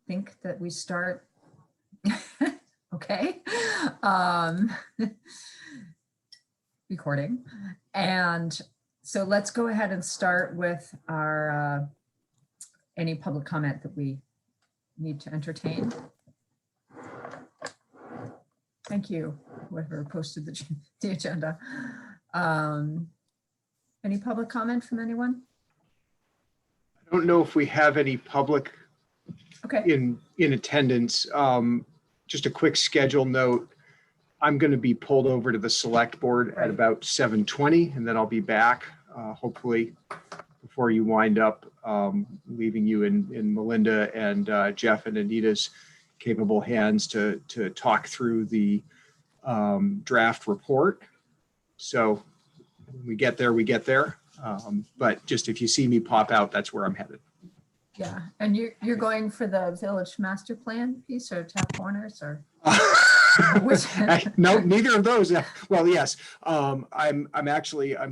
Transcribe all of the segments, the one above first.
think that we start. Okay. Um, recording. And so let's go ahead and start with our any public comment that we need to entertain. Thank you, whoever posted the agenda. Any public comment from anyone? I don't know if we have any public in attendance. Just a quick schedule note. I'm going to be pulled over to the select board at about 7:20, and then I'll be back hopefully before you wind up, leaving you in Melinda and Jeff and Anita's capable hands to talk through the draft report. So when we get there, we get there. But just if you see me pop out, that's where I'm headed. Yeah, and you're going for the village master plan piece or Tap Corners or? No, neither of those. Well, yes, I'm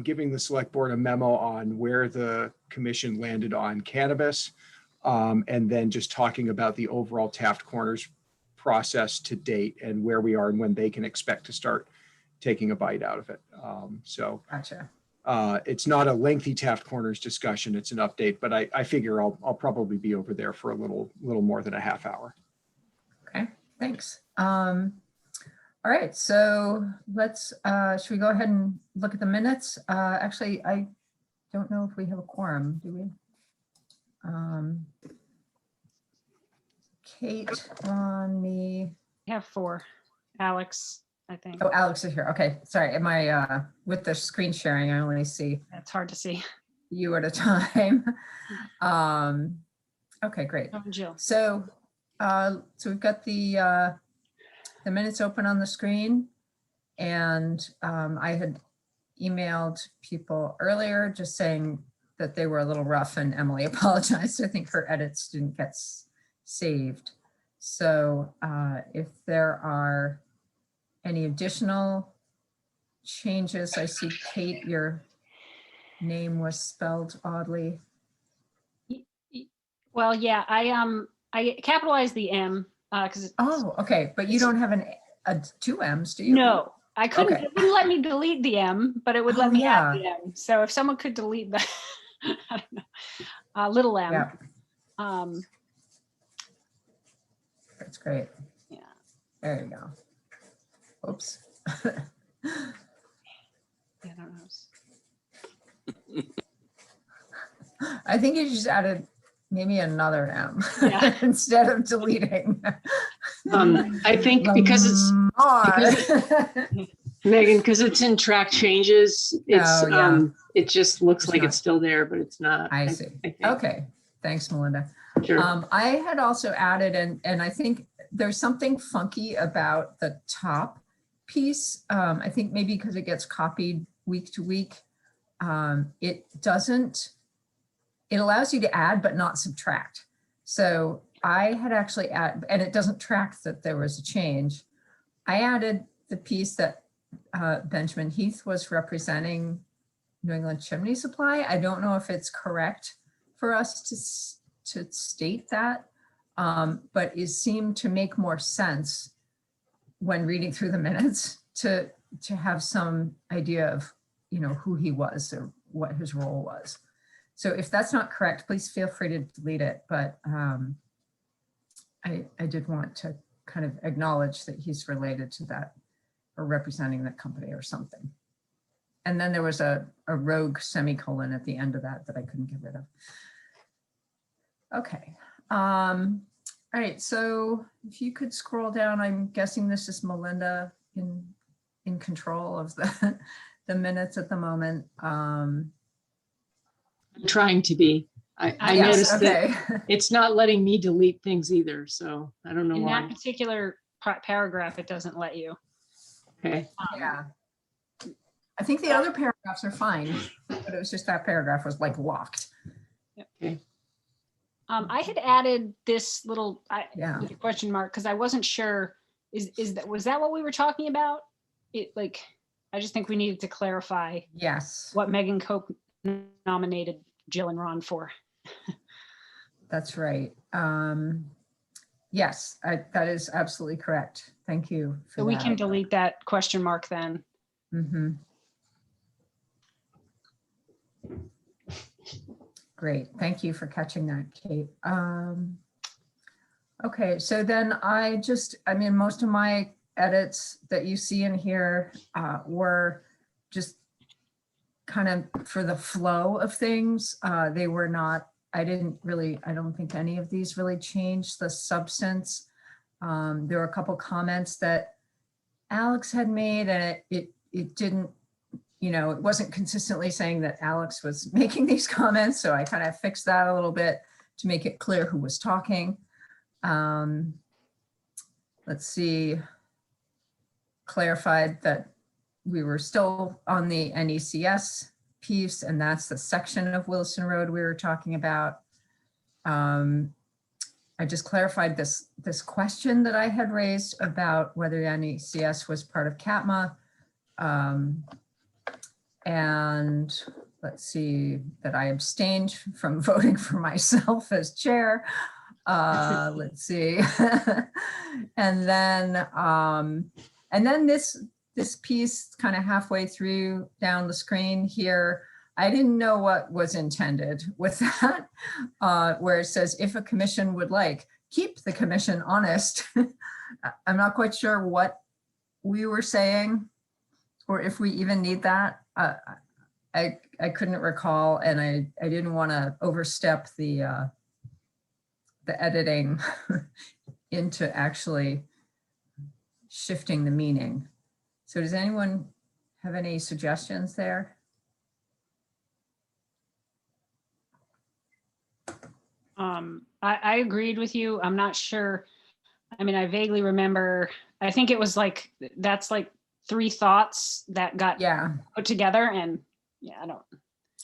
giving the select board a memo on where the commission landed on cannabis, and then just talking about the overall Taft Corners process to date and where we are and when they can expect to start taking a bite out of it. So gotcha. It's not a lengthy Taft Corners discussion. It's an update, but I figure I'll probably be over there for a little more than a half hour. Okay, thanks. All right, so let's, should we go ahead and look at the minutes? Actually, I don't know if we have a quorum, do we? Kate, Ron, me. We have 4. Alex, I think. Oh, Alex is here. Okay, sorry. Am I, with the screen sharing, I only see It's hard to see. you at a time. Okay, great. Oh, Jill. So we've got the minutes open on the screen, and I had emailed people earlier just saying that they were a little rough, and Emily apologized. I think her edits didn't get saved. So if there are any additional changes, I see Kate, your name was spelled oddly. Well, yeah, I capitalized the M because okay, but you don't have two M's, do you? No, I couldn't. Okay. It wouldn't let me delete the M, but it would let me add the M. So if someone could delete the I don't know, little M. Yeah. That's great. Yeah. There you go. Oops. Yeah, I don't know. I think you just added maybe another M Yeah. instead of deleting. I think because it's Megan, because it's in track changes, it's it just looks like it's still there, but it's not. I see. Okay. Thanks, Melinda. Sure. I had also added, and I think there's something funky about the top piece. I think maybe because it gets copied week to week. It allows you to add but not subtract. So I had actually added, and it doesn't track that there was a change. I added the piece that Benjamin Heath was representing New England Chimney Supply. I don't know if it's correct for us to state that, but it seemed to make more sense when reading through the minutes to have some idea of, who he was or what his role was. So if that's not correct, please feel free to delete it. But I did want to kind of acknowledge that he's related to that or representing that company or something. And then there was a rogue semicolon at the end of that I couldn't get rid of. Okay. All right. So if you could scroll down, I'm guessing this is Melinda in control of the minutes at the moment. I'm trying to be. I noticed that it's not letting me delete things either, so I don't know why. In that particular paragraph, it doesn't let you. Okay. Yeah. I think the other paragraphs are fine, but it was just that paragraph was like locked. Okay. I had added this little Yeah. question mark because I wasn't sure. Was that what we were talking about? I just think we needed to clarify. Yes. What Megan Cope nominated Jill and Ron for. That's right. Yes, that is absolutely correct. Thank you for So we can that. delete that question mark then. Mhm. Great, thank you for catching that, Kate. Okay, so then I mean, most of my edits that you see in here were just kind of for the flow of things. They were not, I don't think any of these really changed the substance. There were a couple comments that Alex had made, and it didn't, it wasn't consistently saying that Alex was making these comments. So I kind of fixed that a little bit to make it clear who was talking. Let's see, clarified that we were still on the NECS piece, and that's the section of Williston Road we were talking about. I just clarified this question that I had raised about whether NECS was part of CATMA. And let's see, that I abstained from voting for myself as chair. Let's see. And then this piece kind of halfway through down the screen here, I didn't know what was intended with that, where it says, if a commission would like, keep the commission honest. I'm not quite sure what we were saying, or if we even need that. I couldn't recall, and I didn't want to overstep the editing into actually shifting the meaning. So does anyone have any suggestions there? I agreed with you. I'm not sure. I mean, I vaguely remember, I think it was like, that's like 3 thoughts that got put together, and yeah,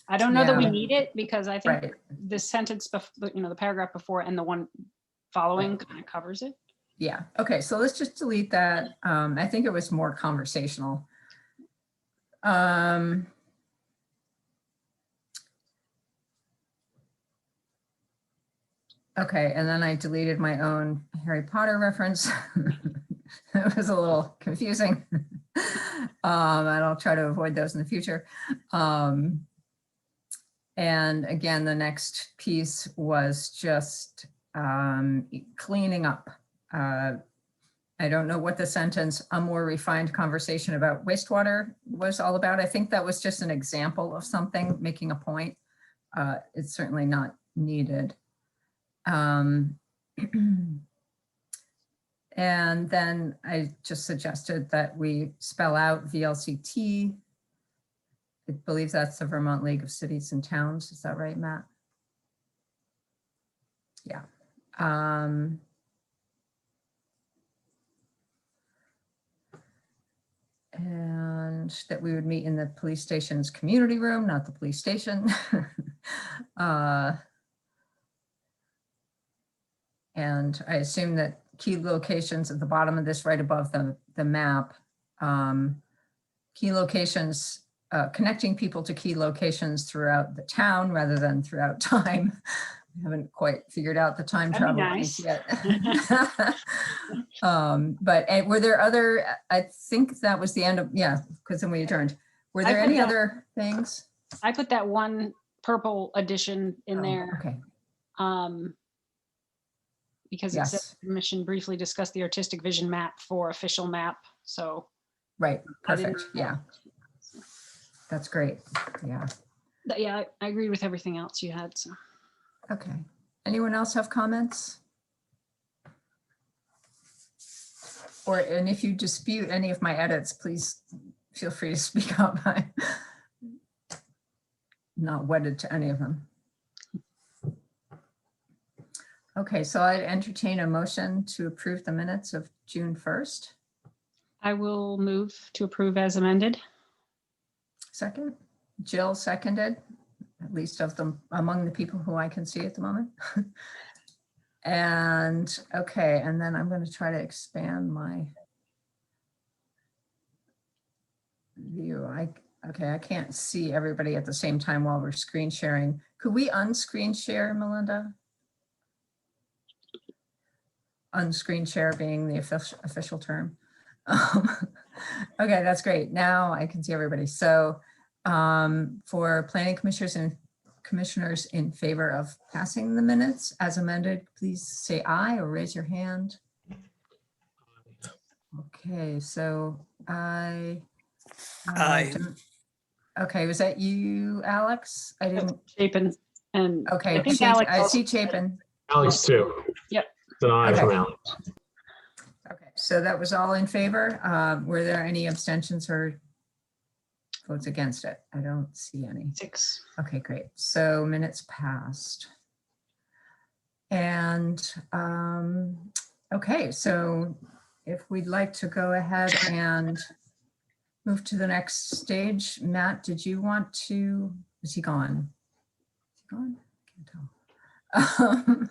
I don't know that we need it, because I think the sentence, the paragraph before and the one following kind of covers it. Yeah, okay, so let's just delete that. I think it was more conversational. Okay, and then I deleted my own Harry Potter reference. It was a little confusing. And I'll try to avoid those in the future. And again, the next piece was just cleaning up. I don't know what the sentence, a more refined conversation about wastewater was all about. I think that was just an example of something, making a point. It's certainly not needed. And then I just suggested that we spell out VLCT. I believe that's the Vermont League of Cities and Towns. Is that right, Matt? Yeah. And that we would meet in the police station's community room, not the police station. And I assume that key locations at the bottom of this, right above the map, key locations, connecting people to key locations throughout the town rather than throughout time. I haven't quite figured out the time travel piece yet. But were there other, I think that was the end of, because then we adjourned. Were there any other things? I put that one purple addition in there. Okay. Because it says the commission briefly discussed the artistic vision map for official map. So. Right, perfect, yeah. That's great, yeah. Yeah, I agree with everything else you had, so. Okay, anyone else have comments? And if you dispute any of my edits, please feel free to speak up. I'm not wedded to any of them. Okay, so I entertain a motion to approve the minutes of June 1st. I will move to approve as amended. Second, Jill seconded, at least of them among the people who I can see at the moment. And okay, and then I'm going to try to expand my view. Okay, I can't see everybody at the same time while we're screen sharing. Could we unscreen share, Melinda? unscreen share being the official term. Okay, that's great. Now I can see everybody. So for planning commissioners in favor of passing the minutes as amended, please say aye or raise your hand. Okay, so I. Aye. Okay, was that you, Alex? I didn't. Chapin and Okay, I think Chapin- Alex I also see said it. Chapin. Alex too. Yep. It's an aye Okay. from Alex. Okay, so that was all in favor. Were there any abstentions or votes against it? I don't see any. 6. Okay, great. So minutes passed. And okay, so if we'd like to go ahead and move to the next stage, Matt, did you want to, is he gone? Is he gone? Can't tell.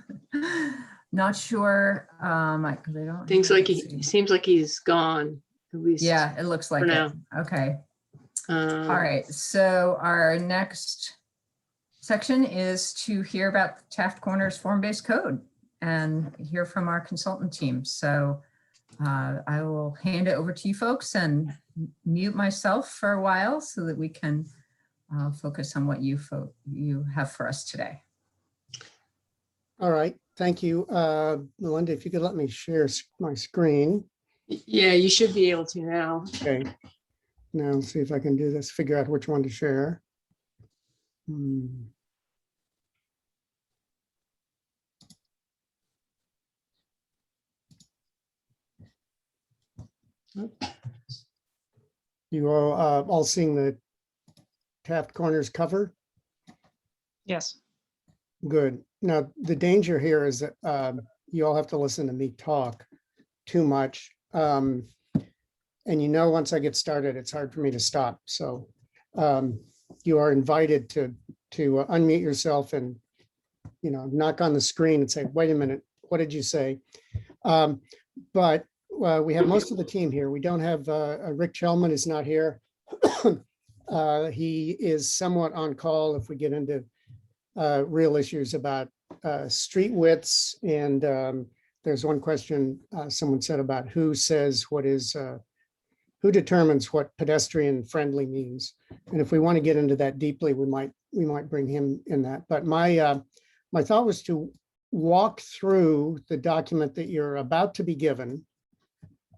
Not sure. They don't. Seems like he's gone, at least. Yeah, it looks like for it. now. Okay. All right. So our next section is to hear about the Taft Corners form-based code and hear from our consultant team. So I will hand it over to you folks and mute myself for a while so that we can focus on what you have for us today. All right, thank you. Melinda, if you could let me share my screen. Yeah, you should be able to now. Okay. Now let's see if I can do this, figure out which one to share. You all seeing the Taft Corners cover? Yes. Good. Now, the danger here is that you all have to listen to me talk too much. And once I get started, it's hard for me to stop. So you are invited to unmute yourself and, knock on the screen and say, wait a minute, what did you say? But we have most of the team here. We don't have Rick Chelman is not here. He is somewhat on call if we get into real issues about street widths. And there's one question someone said about who determines what pedestrian friendly means. And if we want to get into that deeply, we might bring him in that. But my thought was to walk through the document that you're about to be given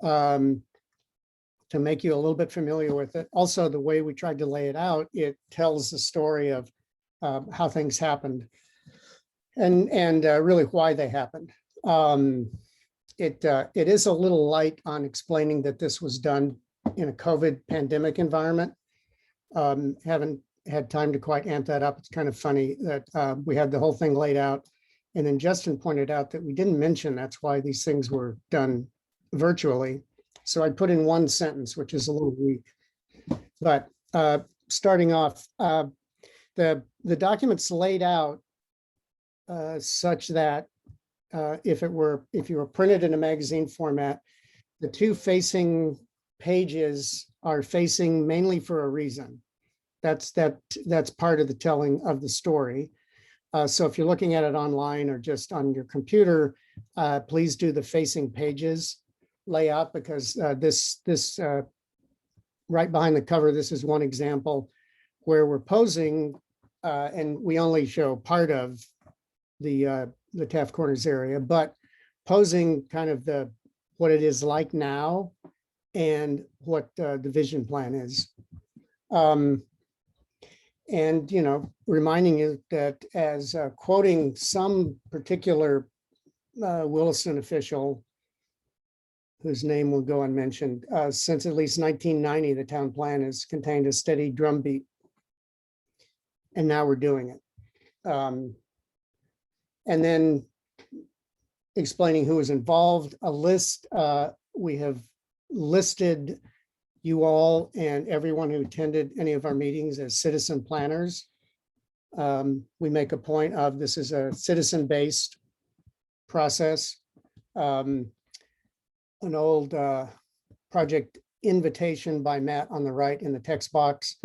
to make you a little bit familiar with it. Also, the way we tried to lay it out, it tells the story of how things happened and really why they happened. It is a little light on explaining that this was done in a COVID pandemic environment. Haven't had time to quite amp that up. It's kind of funny that we had the whole thing laid out. And then Justin pointed out that we didn't mention that's why these things were done virtually. So I put in one sentence, which is a little weak. But starting off, the document's laid out such that if you were printed in a magazine format, the two facing pages are facing mainly for a reason. That's part of the telling of the story. So if you're looking at it online or just on your computer, please do the facing pages layout, because this right behind the cover, this is one example where we're posing and we only show part of the Taft Corners area, but posing kind of what it is like now and what the vision plan is. And, reminding you that as quoting some particular Williston official, whose name will go unmentioned, since at least 1990, the town plan has contained a steady drumbeat. And now we're doing it. And then explaining who is involved, a list, we have listed you all and everyone who attended any of our meetings as citizen planners. We make a point of this is a citizen-based process. An old project invitation by Matt on the right in the text box,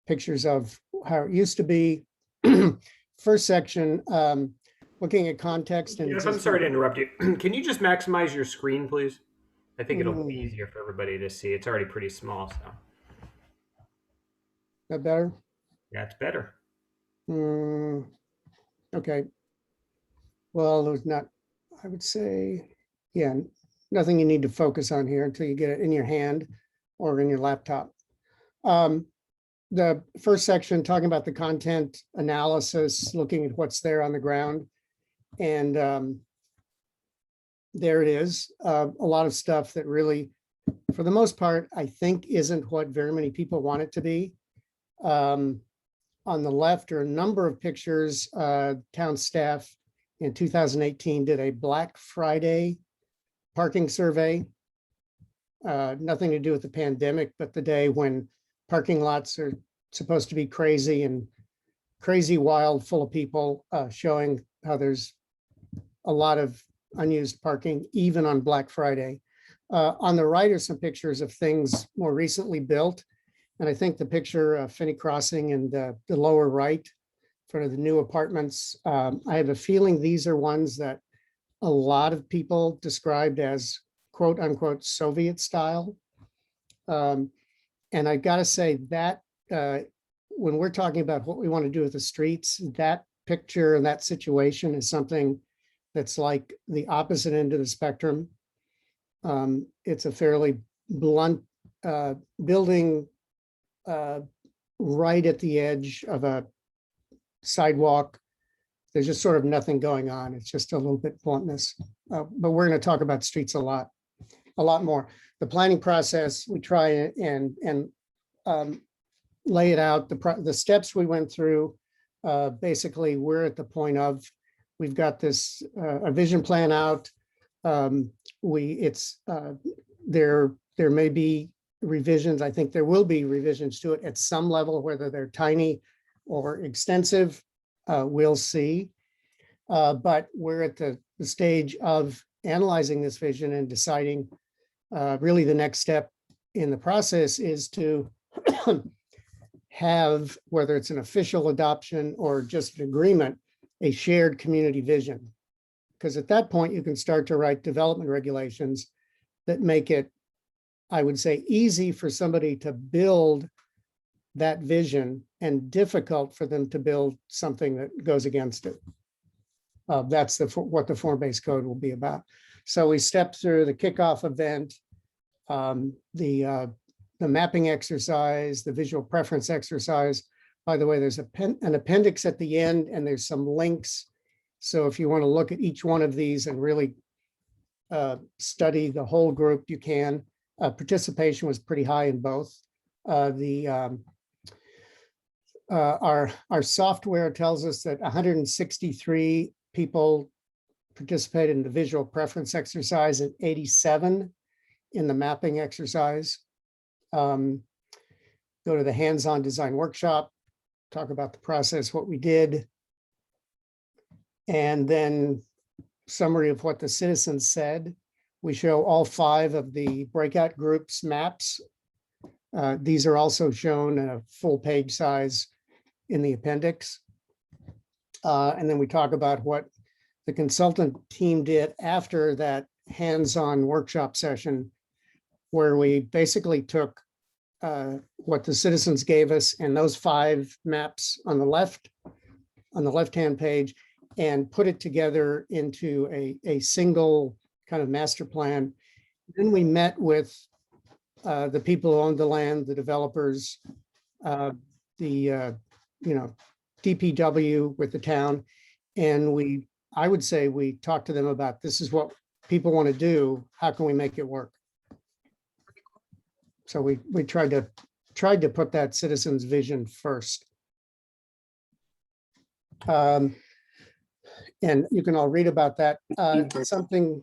pictures of how it used to be. First section, looking at context and. Yes, I'm sorry to interrupt you. Can you just maximize your screen, please? I think it'll be Mm. easier for everybody to see. It's already pretty small, so That better? yeah, it's better. Okay. Well, there's not, I would say, yeah, nothing you need to focus on here until you get it in your hand or in your laptop. The first section talking about the content analysis, looking at what's there on the ground. And there it is. A lot of stuff that really, for the most part, I think isn't what very many people want it to be. On the left are a number of pictures. Town staff in 2018 did a Black Friday parking survey. Nothing to do with the pandemic, but the day when parking lots are supposed to be crazy and crazy wild, full of people, showing how there's a lot of unused parking, even on Black Friday. On the right are some pictures of things more recently built. And I think the picture of Finney Crossing and the lower right, in front of the new apartments, I have a feeling these are ones that a lot of people described as quote unquote Soviet style. And I gotta say that when we're talking about what we want to do with the streets, that picture and that situation is something that's like the opposite end of the spectrum. It's a fairly blunt building right at the edge of a sidewalk. There's just sort of nothing going on. It's just a little bit bluntness. But we're going to talk about streets a lot more. The planning process, we try and lay it out. The steps we went through, basically, we're at the point of, we've got this a vision plan out. There may be revisions. I think there will be revisions to it at some level, whether they're tiny or extensive, we'll see. But we're at the stage of analyzing this vision and deciding really the next step in the process is to have, whether it's an official adoption or just an agreement, a shared community vision. Because at that point, you can start to write development regulations that make it, I would say, easy for somebody to build that vision and difficult for them to build something that goes against it. That's what the form-based code will be about. So we step through the kickoff event, the mapping exercise, the visual preference exercise. By the way, there's an appendix at the end, and there's some links. So if you want to look at each one of these and really study the whole group, you can. Participation was pretty high in both. Our software tells us that 163 people participated in the visual preference exercise and 87 in the mapping exercise. Go to the hands-on design workshop, talk about the process, what we did, and then summary of what the citizens said. We show all 5 of the breakout groups maps. These are also shown in a full page size in the appendix. And then we talk about what the consultant team did after that hands-on workshop session, where we basically took what the citizens gave us and those 5 maps on the left-hand page, and put it together into a single kind of master plan. Then we met with the people who owned the land, the developers, DPW with the town. And I would say we talked to them about, this is what people want to do. How can we make it work? So we tried to put that citizens' vision first. And you can all read about that. Something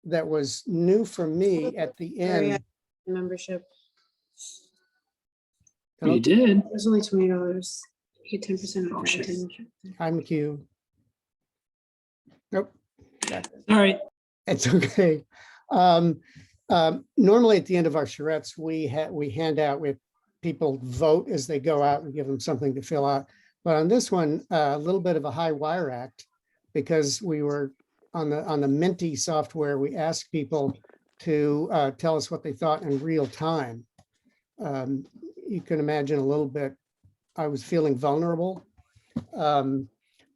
that was new for me at the end. Membership. You did. It was only $20. You get 10% off. I'm Q. Nope. All right. It's okay. Normally at the end of our charrettes, we hand out, with people vote as they go out and give them something to fill out. But on this one, a little bit of a high wire act. because we were on the Minty software, we asked people to tell us what they thought in real time. You can imagine a little bit, I was feeling vulnerable.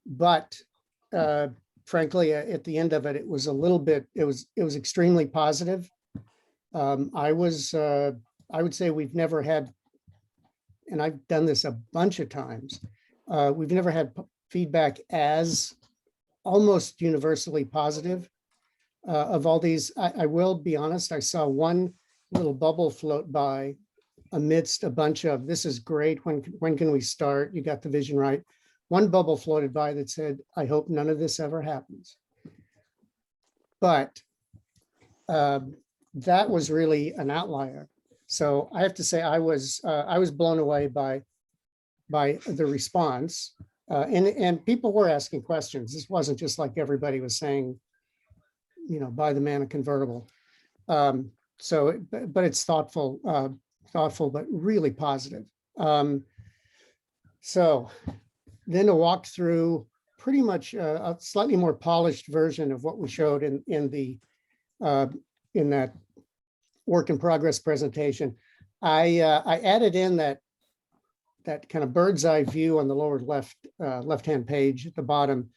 But frankly, at the end of it, it was a little bit, it was extremely positive. I would say we've never had, and I've done this a bunch of times, we've never had feedback as almost universally positive of all these. I will be honest, I saw one little bubble float by amidst a bunch of, this is great, when can we start? You got the vision right. One bubble floated by that said, I hope none of this ever happens. But that was really an outlier. So I have to say I was blown away by the response. And people were asking questions. This wasn't just like everybody was saying, you know, buy the man a convertible. But it's thoughtful, but really positive. So then to walk through pretty much a slightly more polished version of what we showed in that work in progress presentation. I added in that kind of bird's eye view on the lower left-hand page at the bottom,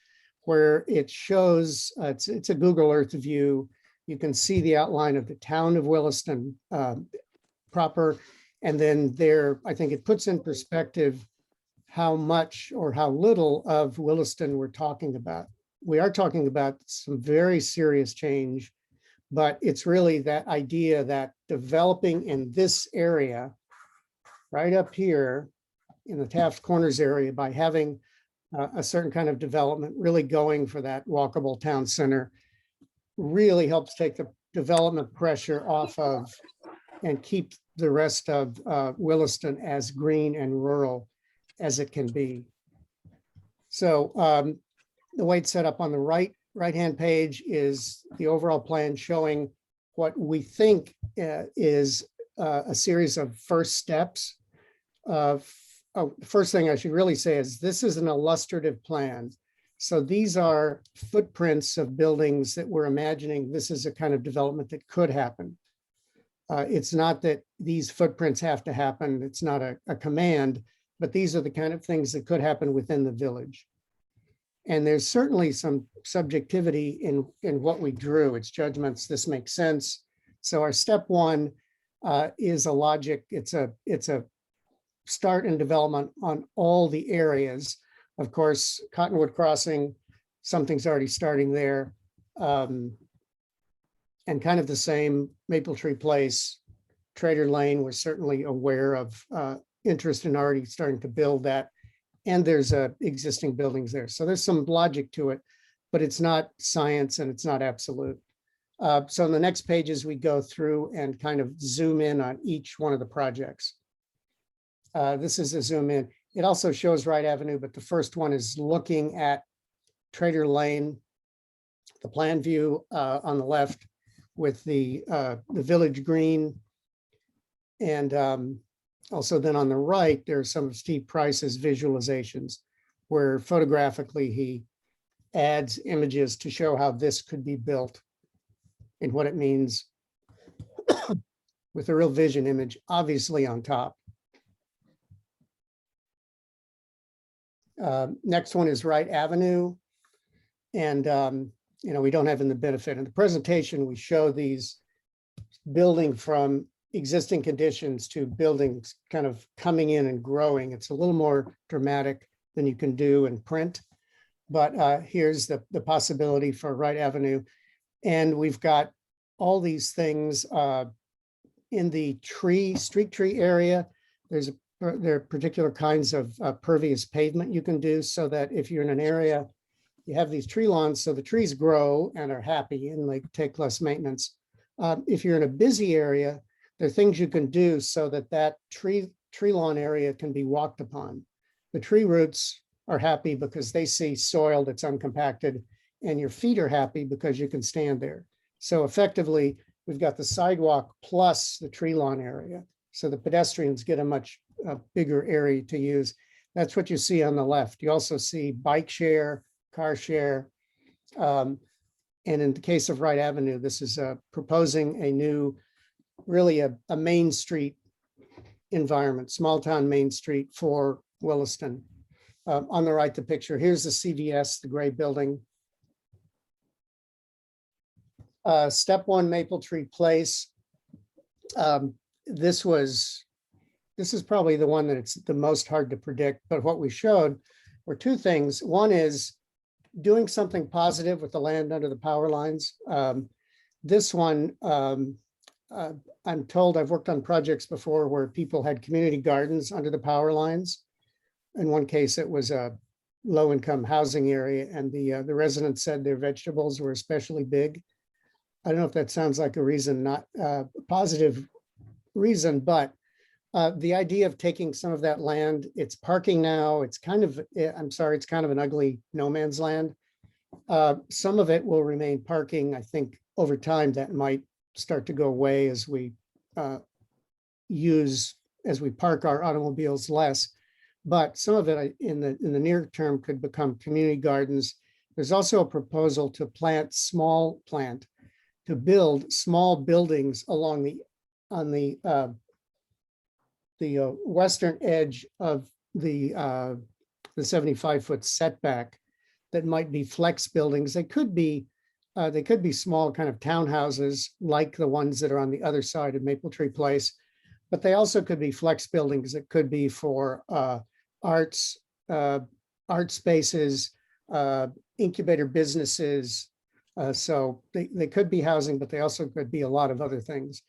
where it shows, it's a Google Earth view. You can see the outline of the town of Williston proper. And then there, I think it puts in perspective how much or how little of Williston we're talking about. We are talking about some very serious change, but it's really that idea that developing in this area, right up here in the Taft Corners area, by having a certain kind of development, really going for that walkable town center, really helps take the development pressure off of and keep the rest of Williston as green and rural as it can be. So the way it's set up on the right-hand page is the overall plan showing what we think is a series of first steps. First thing I should really say is this is an illustrative plan. So these are footprints of buildings that we're imagining this is a kind of development that could happen. It's not that these footprints have to happen. It's not a command, but these are the kind of things that could happen within the village. And there's certainly some subjectivity in what we drew. It's judgments, this makes sense. So our step one is a logic. It's a start and development on all the areas. Of course, Cottonwood Crossing, something's already starting there. And kind of the same, Maple Tree Place, Trader Lane, we're certainly aware of interest in already starting to build that. And there's existing buildings there. So there's some logic to it, but it's not science and it's not absolute. So in the next pages, we go through and kind of zoom in on each one of the projects. This is a zoom in. It also shows Wright Avenue, but the first one is looking at Trader Lane, the plan view on the left with the village green. And also then on the right, there's some of Steve Price's visualizations where photographically he adds images to show how this could be built and what it means with a real vision image, obviously on top. Next one is Wright Avenue. And, you know, we don't have in the benefit. In the presentation, we show these building from existing conditions to buildings kind of coming in and growing. It's a little more dramatic than you can do in print. But here's the possibility for Wright Avenue. And we've got all these things in the street tree area. There are particular kinds of pervious pavement you can do so that if you're in an area, you have these tree lawns, so the trees grow and are happy and they take less maintenance. If you're in a busy area, there are things you can do so that that tree lawn area can be walked upon. The tree roots are happy because they see soil that's uncompacted, and your feet are happy because you can stand there. So effectively, we've got the sidewalk plus the tree lawn area. So the pedestrians get a much bigger area to use. That's what you see on the left. You also see bike share, car share, And in the case of Wright Avenue, this is proposing a new, really a Main Street environment, small town Main Street for Williston. On the right, the picture, here's the CVS, the gray building. Step 1 Maple Tree Place. This is probably the one that it's the most hard to predict, but what we showed were two things. One is doing something positive with the land under the power lines. This one, I'm told, I've worked on projects before where people had community gardens under the power lines. In one case, it was a low-income housing area, and the residents said their vegetables were especially big. I don't know if that sounds like a reason, not a positive reason, but the idea of taking some of that land, it's parking now, it's kind of, I'm sorry, it's kind of an ugly no man's land. Some of it will remain parking. I think over time that might start to go away as we park our automobiles less. But some of it in the near term could become community gardens. There's also a proposal to build small buildings along the western edge of the 75-foot setback that might be flex buildings. They could be small kind of townhouses like the ones that are on the other side of Maple Tree Place, but they also could be flex buildings that could be for arts, art spaces, incubator businesses. So they could be housing, but they also could be a lot of other things.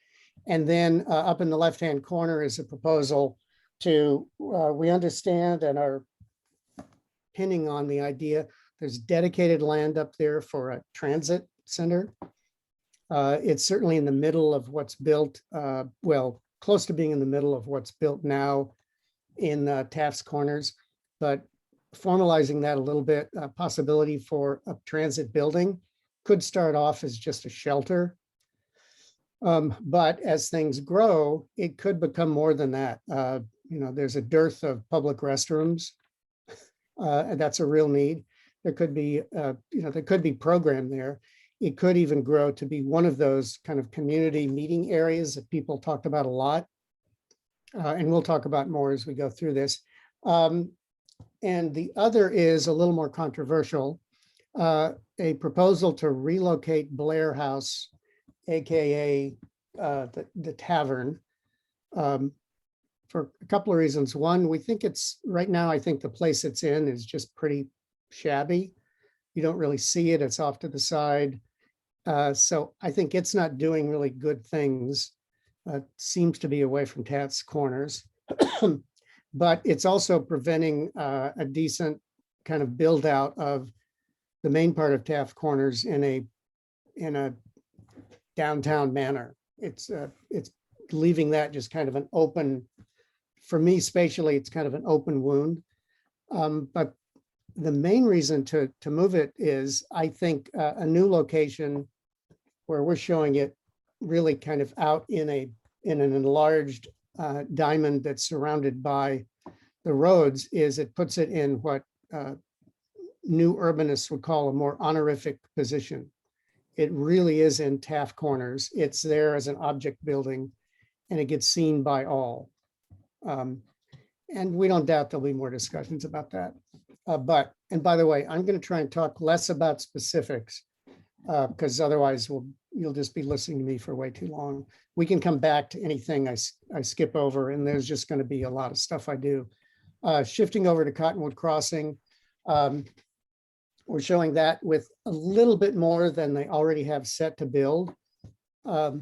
And then up in the left-hand corner is a proposal to, we understand and are pinning on the idea, there's dedicated land up there for a transit center. It's certainly in the middle of what's built, well, close to being in the middle of what's built now in Taft's Corners, but formalizing that a little bit, possibility for a transit building could start off as just a shelter. But as things grow, it could become more than that. There's a dearth of public restrooms, and that's a real need. There could be, there could be program there. It could even grow to be one of those kind of community meeting areas that people talked about a lot. And we'll talk about more as we go through this. And the other is a little more controversial, a proposal to relocate Blair House, AKA the tavern, for a couple of reasons. One, we think it's, right now, I think the place it's in is just pretty shabby. You don't really see it, it's off to the side. So I think it's not doing really good things. Seems to be away from Taft's Corners, but it's also preventing a decent kind of build out of the main part of Taft Corners in a downtown manner. It's leaving that just kind of an open, for me spatially, it's kind of an open wound. But the main reason to move it is, I think, a new location where we're showing it really kind of out in an enlarged diamond that's surrounded by the roads, is it puts it in what new urbanists would call a more honorific position. It really is in Taft Corners. It's there as an object building, and it gets seen by all. And we don't doubt there'll be more discussions about that. And by the way, I'm going to try and talk less about specifics, because otherwise you'll just be listening to me for way too long. We can come back to anything I skip over, and there's just going to be a lot of stuff I do. Shifting over to Cottonwood Crossing, we're showing that with a little bit more than they already have set to build. But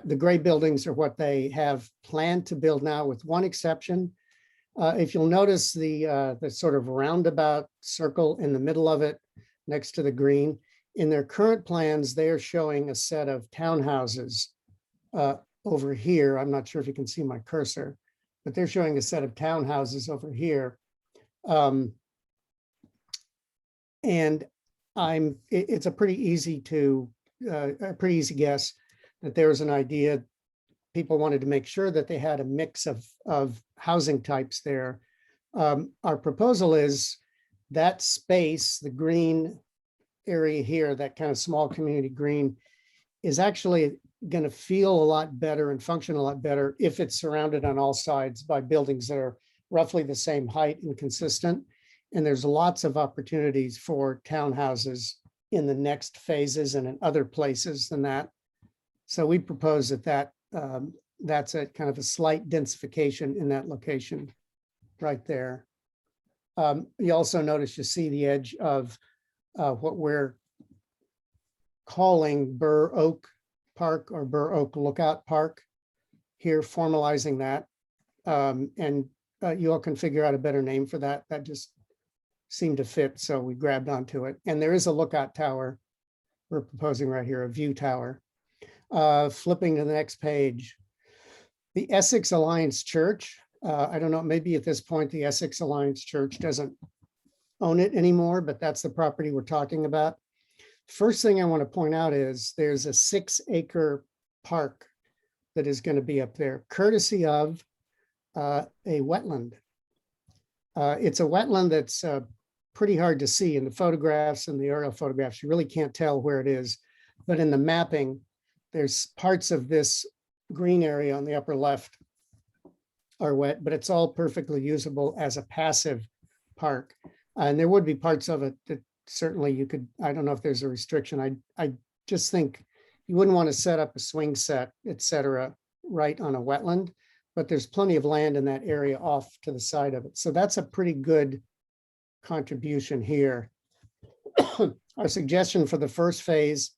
the gray buildings are what they have planned to build now, with one exception. If you'll notice the sort of roundabout circle in the middle of it, next to the green, in their current plans, they are showing a set of townhouses over here. I'm not sure if you can see my cursor, but they're showing a set of townhouses over here. And it's a pretty easy guess that there was an idea. People wanted to make sure that they had a mix of housing types there. Our proposal is that space, the green area here, that kind of small community green, is actually going to feel a lot better and function a lot better if it's surrounded on all sides by buildings that are roughly the same height and consistent. And there's lots of opportunities for townhouses in the next phases and in other places than that. So we propose that's a kind of a slight densification in that location right there. You also notice, you see the edge of what we're calling Burr Oak Park or Burr Oak Lookout Park here, formalizing that. And you all can figure out a better name for that. That just seemed to fit, so we grabbed onto it. And there is a lookout tower we're proposing right here, a view tower. Flipping to the next page, the Essex Alliance Church. I don't know, maybe at this point, the Essex Alliance Church doesn't own it anymore, but that's the property we're talking about. First thing I want to point out is there's a 6-acre park that is going to be up there, courtesy of a wetland. It's a wetland that's pretty hard to see in the photographs and the aerial photographs. You really can't tell where it is, but in the mapping, there's parts of this green area on the upper left are wet, but it's all perfectly usable as a passive park. And there would be parts of it that certainly you could, I don't know if there's a restriction. I just think you wouldn't want to set up a swing set, et cetera, right on a wetland, but there's plenty of land in that area off to the side of it. So that's a pretty good contribution here. Our suggestion for the first phase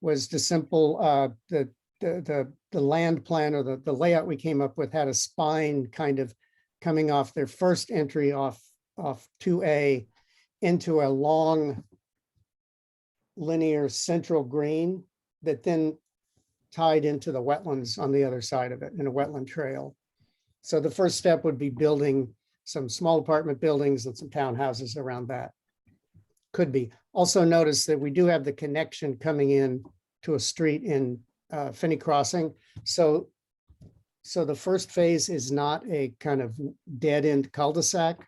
was to simple, the land plan, or the layout we came up with had a spine kind of coming off their first entry off 2A into a long linear central green that then tied into the wetlands on the other side of it in a wetland trail. So the first step would be building some small apartment buildings and some townhouses around that. Could be. Also notice that we do have the connection coming in to a street in Finney Crossing. So the first phase is not a kind of dead end cul-de-sac,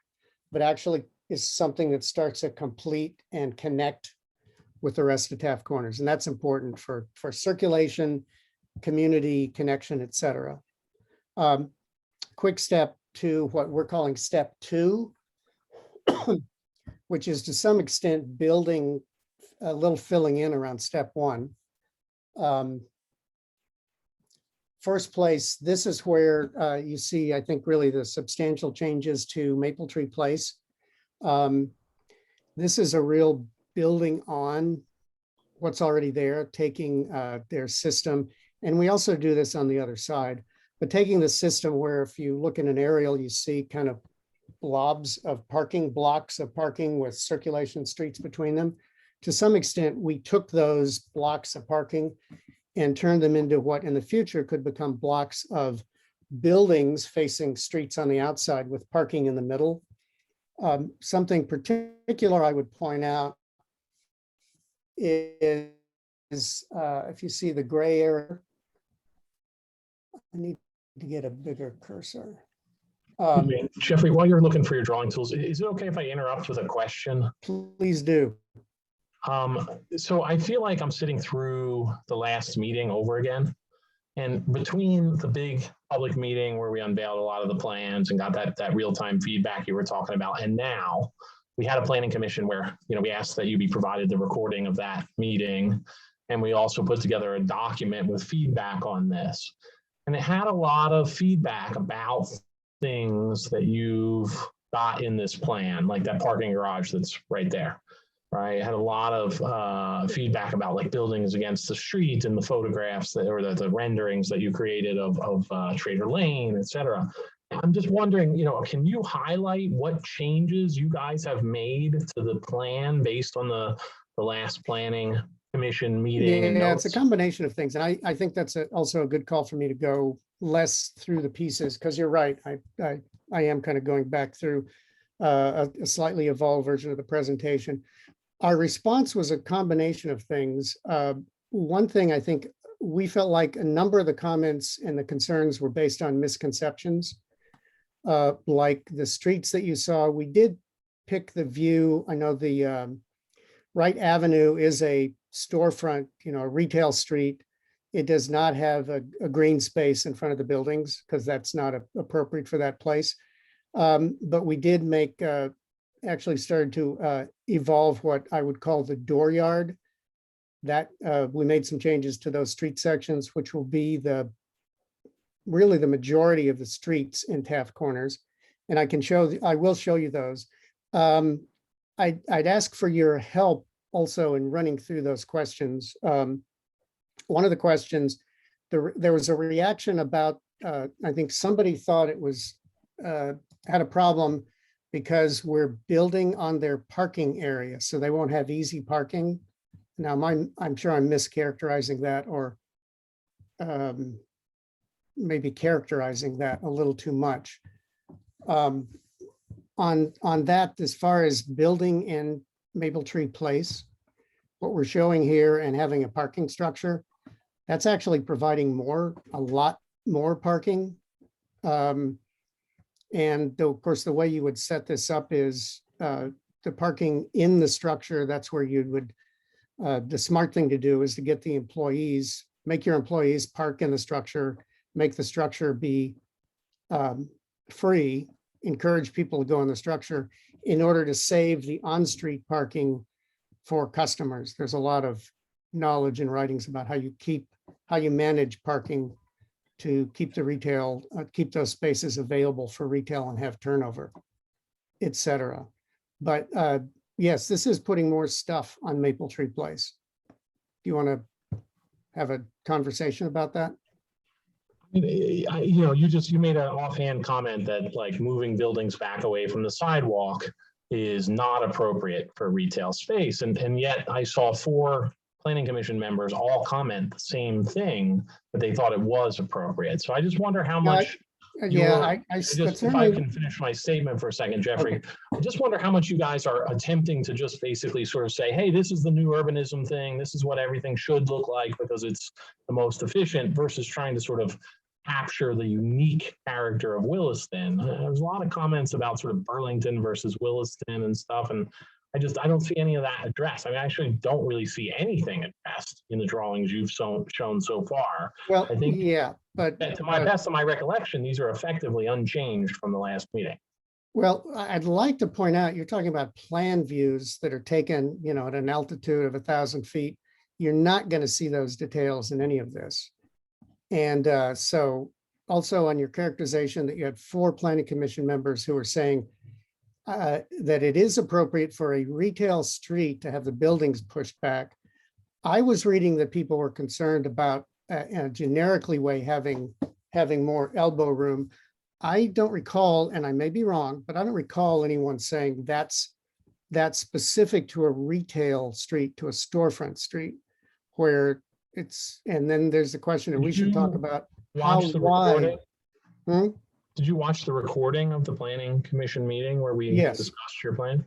but actually is something that starts to complete and connect with the rest of Taft Corners. And that's important for circulation, community connection, et cetera. Quick step to what we're calling step 2, which is to some extent building a little filling in around step 1. First place, this is where you see, I think, really the substantial changes to Maple Tree Place. This is a real building on what's already there, taking their system. And we also do this on the other side, but taking the system where if you look in an aerial, you see kind of blobs of parking, blocks of parking with circulation streets between them. To some extent, we took those blocks of parking and turned them into what in the future could become blocks of buildings facing streets on the outside with parking in the middle. Something particular I would point out is if you see the gray area, I need to get a bigger cursor. Jeffrey, while you're looking for your drawing tools, is it okay if I interrupt with a question? Please do. So I feel like I'm sitting through the last meeting over again. And between the big public meeting where we unveiled a lot of the plans and got that real-time feedback you were talking about, and now we had a planning commission where, we asked that you be provided the recording of that meeting. And we also put together a document with feedback on this. And it had a lot of feedback about things that you've got in this plan, like that parking garage that's right there. Right, it had a lot of feedback about like buildings against the street and the photographs that, or the renderings that you created of Trader Lane, et cetera. I'm just wondering, can you highlight what changes you guys have made to the plan based on the last planning commission meeting? Yeah, it's a combination of things. And I think that's also a good call for me to go less through the pieces, because you're right. I am kind of going back through a slightly evolved version of the presentation. Our response was a combination of things. One thing I think we felt like a number of the comments and the concerns were based on misconceptions, like the streets that you saw. We did pick the view. I know the Wright Avenue is a storefront, a retail street. It does not have a green space in front of the buildings because that's not appropriate for that place. But we did actually started to evolve what I would call the dooryard. That we made some changes to those street sections, which will be really the majority of the streets in Taft Corners. And I will show you those. I'd ask for your help also in running through those questions. One of the questions, there was a reaction about, I think somebody thought it was, had a problem because we're building on their parking area, so they won't have easy parking. Now, I'm sure I'm mischaracterizing that, or maybe characterizing that a little too much. On that, as far as building in Maple Tree Place, what we're showing here and having a parking structure, that's actually providing a lot more parking. And of course, the way you would set this up is the parking in the structure. That's where you would, the smart thing to do is to get the employees, make your employees park in the structure, make the structure be free, encourage people to go in the structure in order to save the on-street parking for customers. There's a lot of knowledge and writings about how you manage parking to keep the retail, keep those spaces available for retail and have turnover, et cetera. But yes, this is putting more stuff on Maple Tree Place. Do you want to have a conversation about that? You made an offhand comment that like moving buildings back away from the sidewalk is not appropriate for retail space. And yet I saw 4 planning commission members all comment the same thing, that they thought it was appropriate. So I just wonder how much. If I can finish my statement for a second, Jeffrey, okay. I just wonder how much you guys are attempting to just basically sort of say, hey, this is the new urbanism thing. This is what everything should look like because it's the most efficient, versus trying to sort of capture the unique character of Williston. There's a lot of comments about sort of Burlington versus Williston and stuff. And I don't see any of that addressed. I mean, I actually don't really see anything addressed in the drawings you've shown so far. Well, I think, yeah, but to my best of my recollection, these are effectively unchanged from the last meeting. Well, I'd like to point out, you're talking about plan views that are taken, at an altitude of 1,000 feet. You're not going to see those details in any of this. And so also on your characterization that you had 4 planning commission members who were saying that it is appropriate for a retail street to have the buildings pushed back. I was reading that people were concerned about in a generically way having more elbow room. I don't recall, and I may be wrong, but I don't recall anyone saying that's specific to a retail street, to a storefront street, where it's, and then there's the question that we should talk about how wide. Did you watch the recording of the planning commission meeting where we discussed your plan?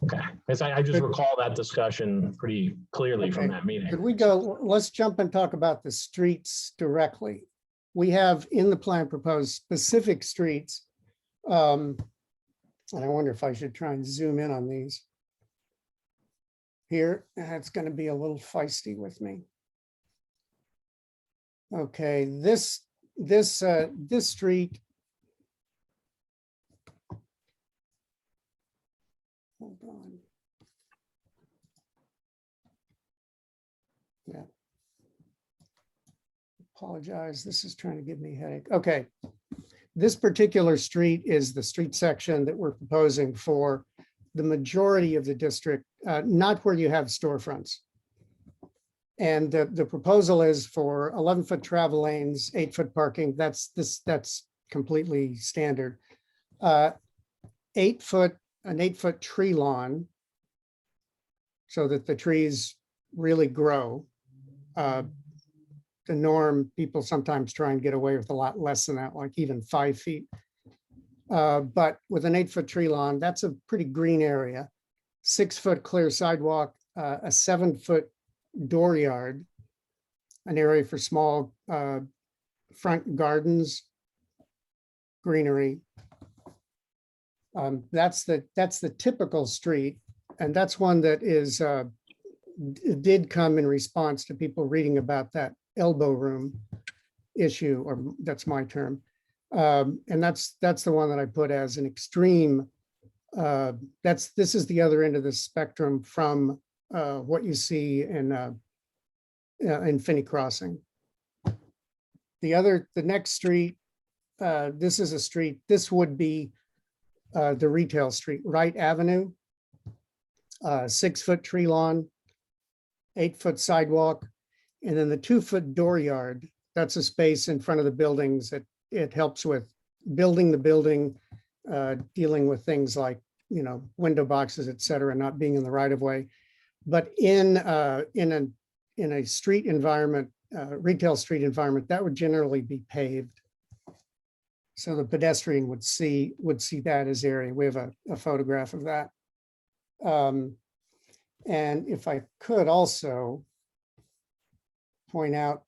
Okay, as I just recall that discussion pretty clearly from that meeting. Could we go, let's jump and talk about the streets directly. We have in the plan proposed specific streets. And I wonder if I should try and zoom in on these. Here, it's going to be a little feisty with me. Okay, this street. Hold on. Yeah. Apologize. This is trying to give me a headache. Okay. This particular street is the street section that we're proposing for the majority of the district, not where you have storefronts. And the proposal is for 11-foot travel lanes, 8-foot parking. That's completely standard. 8-foot tree lawn, so that the trees really grow. The norm, people sometimes try and get away with a lot less than that, like even 5 feet. But with an 8-foot tree lawn, that's a pretty green area. 6-foot clear sidewalk, a 7-foot dooryard, an area for small front gardens, greenery. That's the typical street. And that's one that is, did come in response to people reading about that elbow room issue, or that's my term. And that's the one that I put as an extreme. This is the other end of the spectrum from what you see in Finney Crossing. The next street, this is a street, this would be the retail street, Wright Avenue, 6-foot tree lawn, 8-foot sidewalk, and then the 2-foot dooryard. That's a space in front of the buildings that it helps with building the building, dealing with things like, window boxes, et cetera, not being in the right of way. But in a street environment, retail street environment, that would generally be paved. So the pedestrian would see that as area. We have a photograph of that. And if I could also point out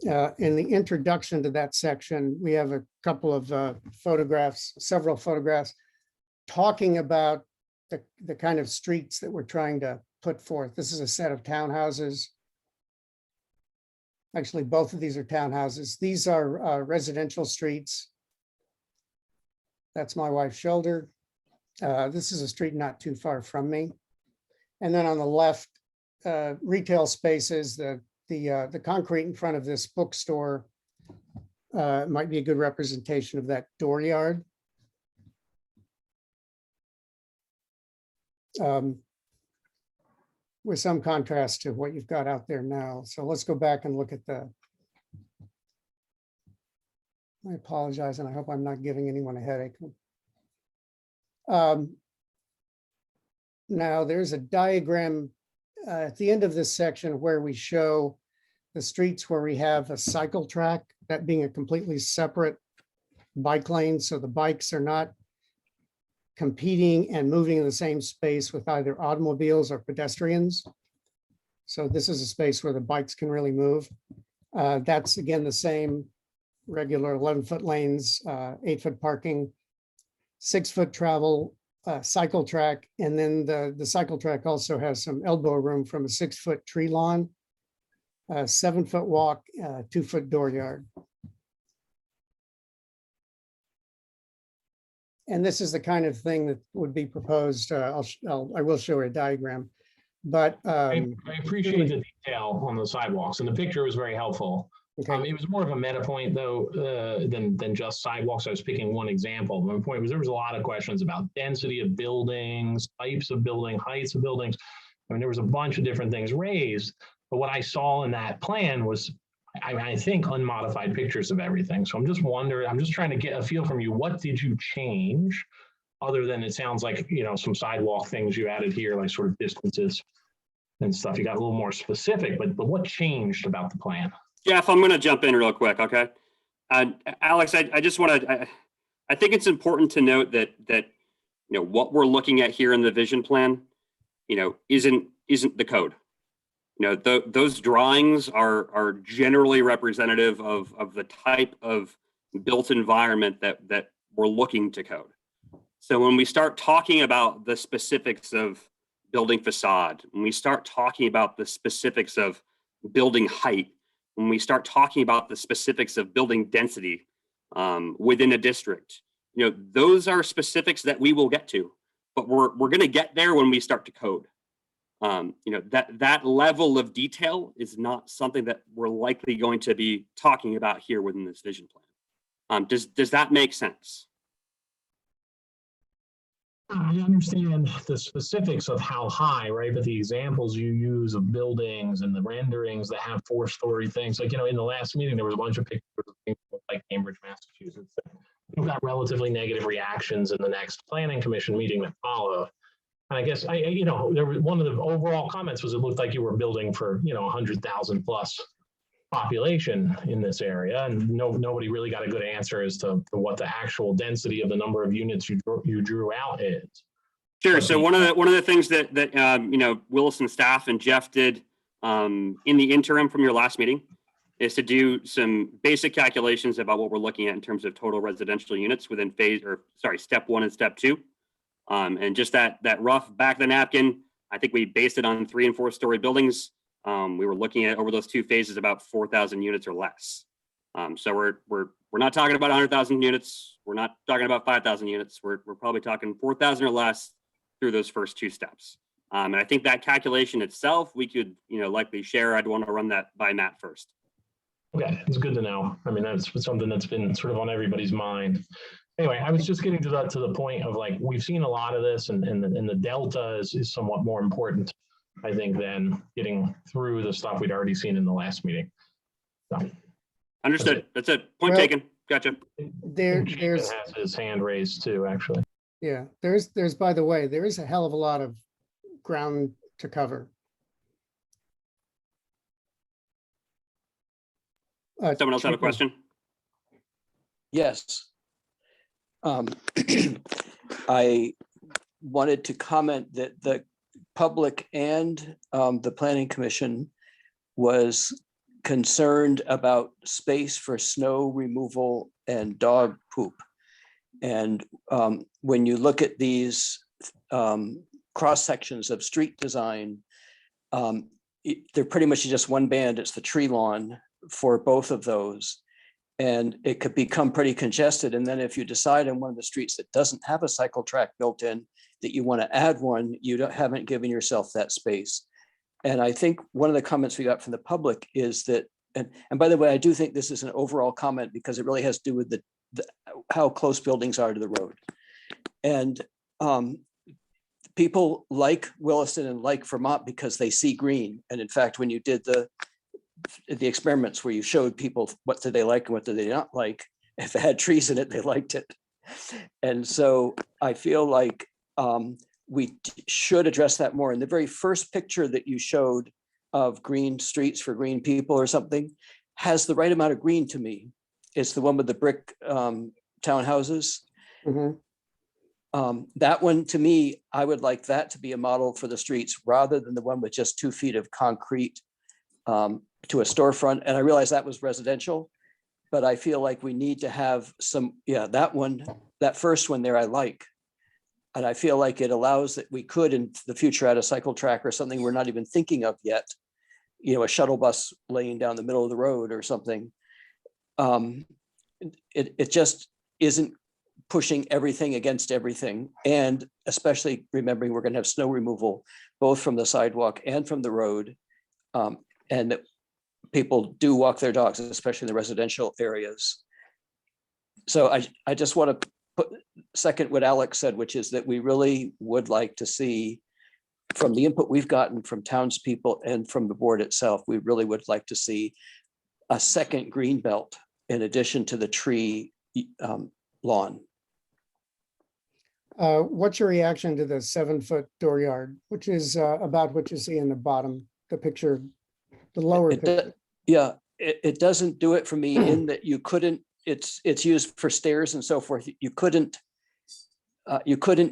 in the introduction to that section, we have a couple of photographs, several photographs talking about the kind of streets that we're trying to put forth. This is a set of townhouses. Actually, both of these are townhouses. These are residential streets. That's my wife's shoulder. This is a street not too far from me. And then on the left, retail spaces, the concrete in front of this bookstore might be a good representation of that dooryard. With some contrast to what you've got out there now. So let's go back and look at I apologize, and I hope I'm not giving anyone a headache. Now there's a diagram at the end of this section where we show the streets where we have a cycle track, that being a completely separate bike lane. So the bikes are not competing and moving in the same space with either automobiles or pedestrians. So this is a space where the bikes can really move. That's again the same regular 11-foot lanes, 8-foot parking, 6-foot travel, cycle track. And then the cycle track also has some elbow room from a 6-foot tree lawn, 7-foot walk, 2-foot dooryard. And this is the kind of thing that would be proposed. I will show a diagram, but I appreciate the detail on the sidewalks, and the picture was very helpful. okay. It was more of a meta point though than just sidewalks. I was picking one example. My point was there was a lot of questions about density of buildings, types of building, heights of buildings. I mean, there was a bunch of different things raised, but what I saw in that plan was, I think, unmodified pictures of everything. So I'm just wondering, I'm just trying to get a feel from you. What did you change other than it sounds like, some sidewalk things you added here, like sort of distances and stuff. You got a little more specific, but what changed about the plan? Jeff, I'm going to jump in real quick. Okay. Alex, I just want to, I think it's important to note that what we're looking at here in the vision plan, isn't the code. Those drawings are generally representative of the type of built environment that we're looking to code. So when we start talking about the specifics of building facade, when we start talking about the specifics of building height, when we start talking about the specifics of building density within a district, those are specifics that we will get to, but we're going to get there when we start to code. That level of detail is not something that we're likely going to be talking about here within this vision plan. Does that make sense? I understand the specifics of how high, right? But the examples you use of buildings and the renderings that have 4-story things, like, in the last meeting, there was a bunch of pictures of things like Cambridge, Massachusetts. We got relatively negative reactions in the next planning commission meeting that followed. And I guess there was one of the overall comments was it looked like you were building for 100,000 plus population in this area, and nobody really got a good answer as to what the actual density of the number of units you drew out is. Sure. So one of the things that Williston staff and Jeff did in the interim from your last meeting is to do some basic calculations about what we're looking at in terms of total residential units within step 1 and step 2. And just that rough back of the napkin, I think we based it on 3 and 4 story buildings. We were looking at over those 2 phases about 4,000 units or less. So we're not talking about 100,000 units. We're not talking about 5,000 units. We're probably talking 4,000 or less through those first 2 steps. And I think that calculation itself, we could, likely share. I'd want to run that by Matt first. Okay, it's good to know. I mean, that's something that's been sort of on everybody's mind. Anyway, I was just getting to the point of like, we've seen a lot of this and the delta is somewhat more important, I think, than getting through the stuff we'd already seen in the last meeting. So, understood. That's it. Point taken. Gotcha. There's has his hand raised too, actually. Yeah, there's by the way, there is a hell of a lot of ground to cover. Someone else have a question? Yes. I wanted to comment that the public and the Planning Commission was concerned about space for snow removal and dog poop. And when you look at these cross sections of street design, they're pretty much just one band. It's the tree lawn for both of those. And it could become pretty congested. And then if you decide on one of the streets that doesn't have a cycle track built in, that you want to add one, you haven't given yourself that space. And I think one of the comments we got from the public is that, and by the way, I do think this is an overall comment because it really has to do with how close buildings are to the road. And people like Williston and like Vermont because they see green. And in fact, when you did the experiments where you showed people what do they like and what do they not like, if it had trees in it, they liked it. And so I feel like we should address that more. And the very first picture that you showed of green streets for green people or something has the right amount of green to me. It's the one with the brick townhouses. Mm-hmm. That one, to me, I would like that to be a model for the streets rather than the one with just 2 feet of concrete to a storefront. And I realize that was residential, but I feel like we need to have some, that one, that first one there I like. And I feel like it allows that we could in the future add a cycle track or something we're not even thinking of yet, a shuttle bus laying down the middle of the road or something. It just isn't pushing everything against everything. And especially remembering we're going to have snow removal, both from the sidewalk and from the road. And that people do walk their dogs, especially in the residential areas. So I just want to second what Alex said, which is that we really would like to see, from the input we've gotten from townspeople and from the board itself, we really would like to see a second green belt in addition to the tree lawn. What's your reaction to the 7-foot dooryard, which is about what you see in the bottom, the picture, the lower picture? It doesn't do it for me in that you couldn't, it's used for stairs and so forth. You couldn't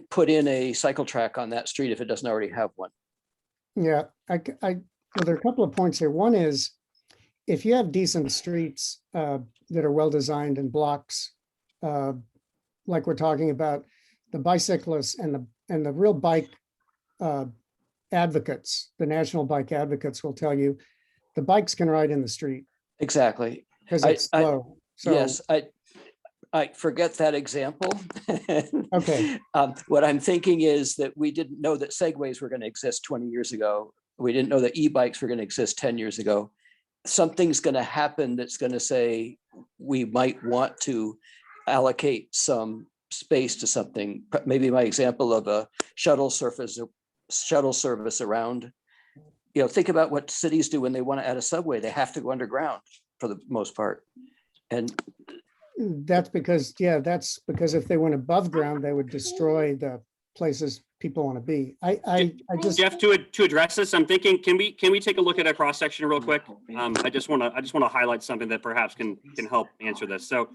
put in a cycle track on that street if it doesn't already have one. Yeah, well, there are a couple of points here. One is, if you have decent streets that are well-designed and blocks, like we're talking about, the bicyclists and the real bike advocates, the national bike advocates will tell you the bikes can ride in the street. Exactly. Because it's slow. So, yes, I forget that example. Okay. What I'm thinking is that we didn't know that segways were going to exist 20 years ago. We didn't know that e-bikes were going to exist 10 years ago. Something's going to happen that's going to say we might want to allocate some space to something. Maybe my example of a shuttle service around, think about what cities do when they want to add a subway. They have to go underground for the most part. And that's because if they went above ground, they would destroy the places people want to be. I just, Jeff, to address this, I'm thinking, can we take a look at a cross section real quick? I just want to highlight something that perhaps can help answer this. So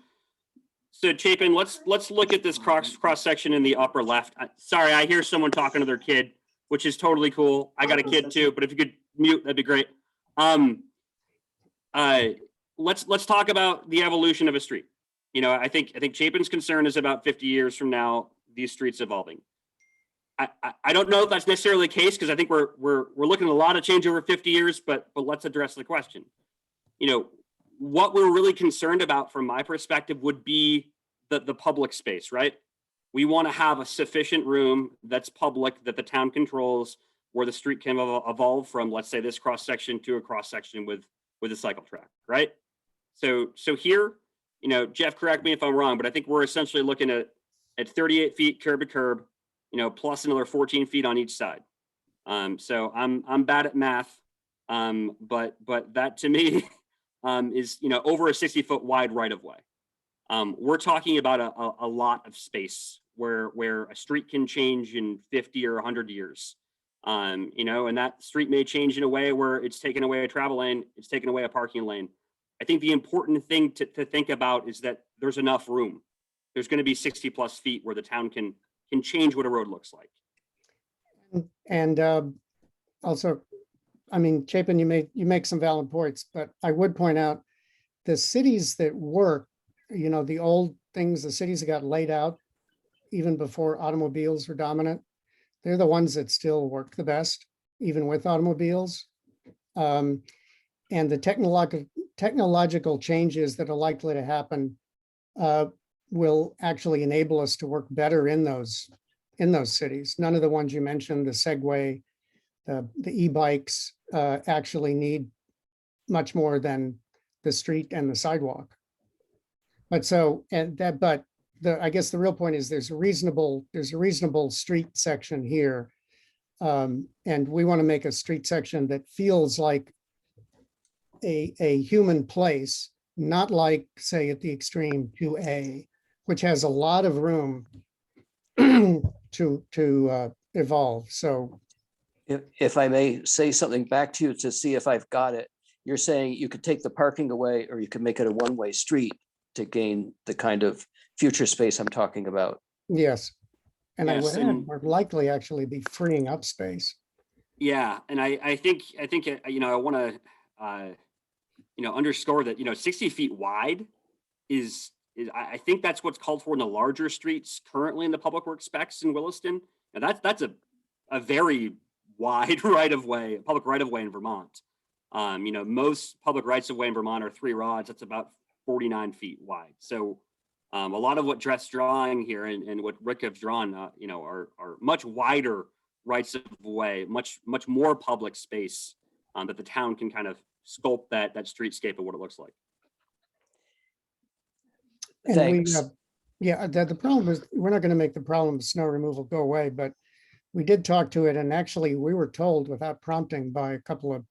Chapin, let's look at this cross section in the upper left. Sorry, I hear someone talking to their kid, which is totally cool. I got a kid too, but if you could mute, that'd be great. Let's talk about the evolution of a street. I think Chapin's concern is about 50 years from now, these streets evolving. I don't know if that's necessarily the case, because I think we're looking at a lot of change over 50 years, but let's address the question. You know, what we're really concerned about from my perspective would be the public space, right? We want to have a sufficient room that's public, that the town controls, where the street can evolve from, let's say, this cross section to a cross section with a cycle track, right? So here, you know, Jeff, correct me if I'm wrong, but I think we're essentially looking at 38 feet curb to curb, you know, plus another 14 feet on each side. So I'm bad at math, but that to me is, you know, over a 60-foot wide right of way. We're talking about a lot of space where a street can change in 50 or 100 years. You know, and that street may change in a way where it's taken away a travel lane, it's taken away a parking lane. I think the important thing to think about is that there's enough room. There's going to be 60+ feet where the town can change what a road looks like. And also, I mean, Chapin, you make some valid points, but I would point out the cities that work, you know, the old things, the cities that got laid out even before automobiles were dominant, they're the ones that still work the best, even with automobiles. And the technological changes that are likely to happen will actually enable us to work better in those cities. None of the ones you mentioned, the Segway, the e-bikes actually need much more than the street and the sidewalk. But I guess the real point is there's a reasonable street section here. And we want to make a street section that feels like a human place, not like, say, at the extreme 2A, which has a lot of room to evolve. So if I may say something back to you to see if I've got it, you're saying you could take the parking away, or you could make it a one-way street to gain the kind of future space I'm talking about. yes. And Yes, I would add, more likely actually be freeing up space. Yeah, and I think you know, I want to you know, underscore that, you know, 60 feet wide is I think that's what's called for in the larger streets currently in the public works specs in Williston. And that's a very wide right of way, public right of way in Vermont. You know, most public rights of way in Vermont are 3 rods. That's about 49 feet wide. So a lot of what Jeff's drawing here and what Rick has drawn, you know, are much wider rights of way, much more public space that the town can kind of sculpt that streetscape of what it looks like. And Thanks. the problem is we're not going to make the problem of snow removal go away, but we did talk to it, and actually we were told without prompting by a couple of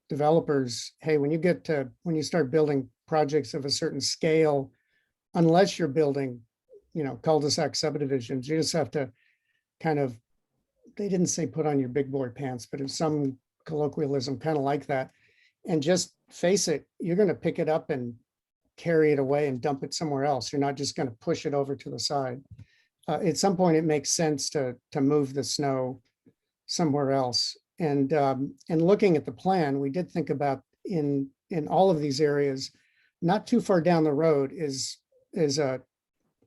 developers, hey, when you start building projects of a certain scale, unless you're building, you know, cul-de-sac subdivisions, you just have to kind of, they didn't say put on your big boy pants, but it's some colloquialism kind of like that. And just face it, you're going to pick it up and carry it away and dump it somewhere else. You're not just going to push it over to the side. At some point, it makes sense to move the snow somewhere else. And looking at the plan, we did think about in all of these areas, not too far down the road is a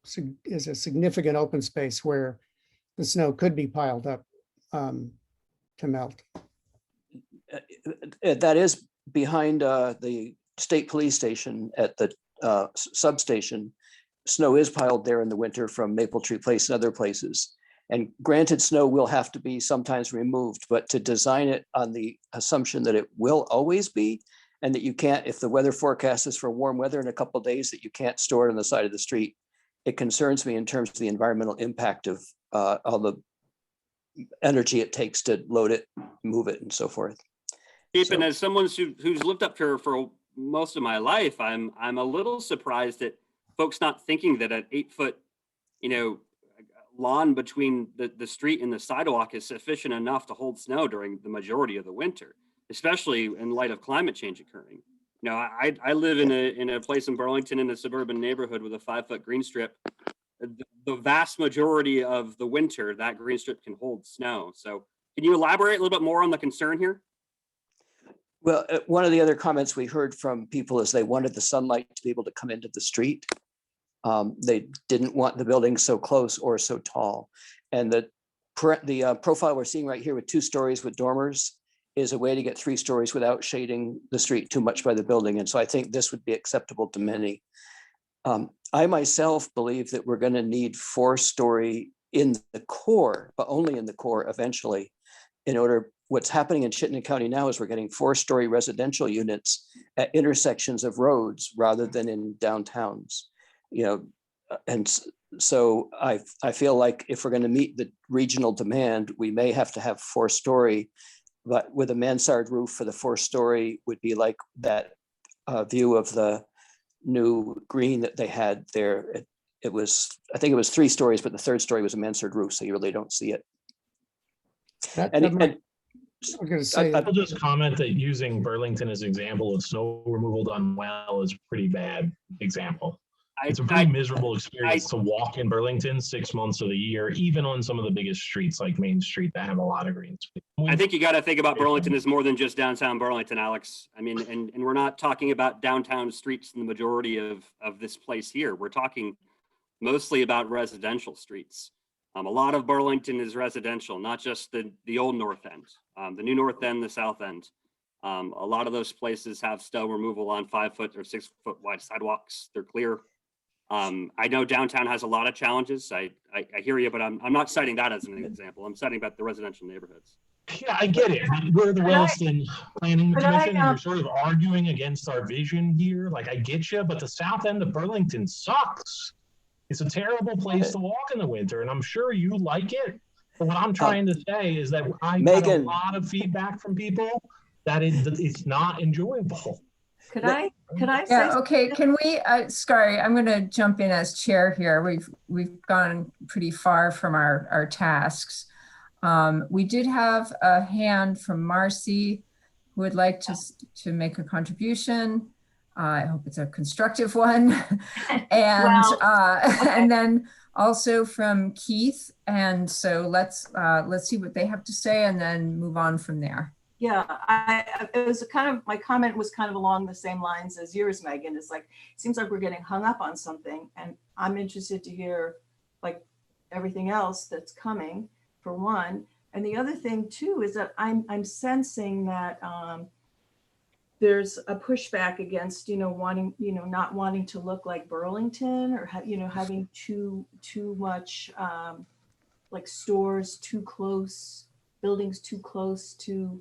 significant open space where the snow could be piled up to melt. That is behind the state police station at the substation. Snow is piled there in the winter from Maple Tree Place and other places. And granted, snow will have to be sometimes removed, but to design it on the assumption that it will always be, and that you can't, if the weather forecast is for warm weather in a couple of days, that you can't store it on the side of the street, it concerns me in terms of the environmental impact of all the energy it takes to load it, move it, and so forth. And as someone who's lived up here for most of my life, I'm a little surprised that folks not thinking that an 8-foot, you know, lawn between the street and the sidewalk is sufficient enough to hold snow during the majority of the winter, especially in light of climate change occurring. You know, I live in a place in Burlington in a suburban neighborhood with a 5-foot green strip. The vast majority of the winter, that green strip can hold snow. So can you elaborate a little bit more on the concern here? Well, one of the other comments we heard from people is they wanted the sunlight to be able to come into the street. They didn't want the building so close or so tall. And that profile we're seeing right here with 2 stories with dormers is a way to get 3 stories without shading the street too much by the building. And so I think this would be acceptable to many. I myself believe that we're going to need 4-story in the core, but only in the core eventually. In order, what's happening in Chittenden County now is we're getting 4-story residential units at intersections of roads rather than in downtowns. And so I feel like if we're going to meet the regional demand, we may have to have 4-story, but with a mansard roof for the 4-story would be like that view of the new green that they had there. It was, I think it was 3 stories, but the 3rd story was a mansard roof, so you really don't see it. I'll just comment that using Burlington as an example of snow removal done well is a pretty bad example. It's a pretty miserable experience to walk in Burlington 6 months of the year, even on some of the biggest streets like Main Street that have a lot of green space. I think you got to think about Burlington as more than just downtown Burlington, Alex. I mean, and we're not talking about downtown streets in the majority of this place here. We're talking mostly about residential streets. A lot of Burlington is residential, not just the old North End, the new North End, the South End. A lot of those places have snow removal on 5-foot or 6-foot wide sidewalks. They're clear. I know downtown has a lot of challenges. I hear you, but I'm not citing that as an example. I'm citing about the residential neighborhoods. Yeah, I get it. We're the Williston Planning Commission, and you're sort of arguing against our vision here. Like, I get you, but the south end of Burlington sucks. It's a terrible place to walk in the winter, and I'm sure you like it. But what I'm trying to say is that I got a lot of feedback from people that it's not enjoyable. Could I say? Yeah, okay, can we, sorry, I'm going to jump in as chair here. We've gone pretty far from our tasks. We did have a hand from Marcy who would like to make a contribution. I hope it's a constructive one. And and then also from Keith. And so let's see what they have to say and then move on from there. Yeah, it was my comment was kind of along the same lines as yours, Megan. It's like, it seems like we're getting hung up on something, and I'm interested to hear like everything else that's coming, for one. And the other thing too is that I'm sensing that there's a pushback against, wanting, not wanting to look like Burlington, or having too much like stores too close, buildings too close to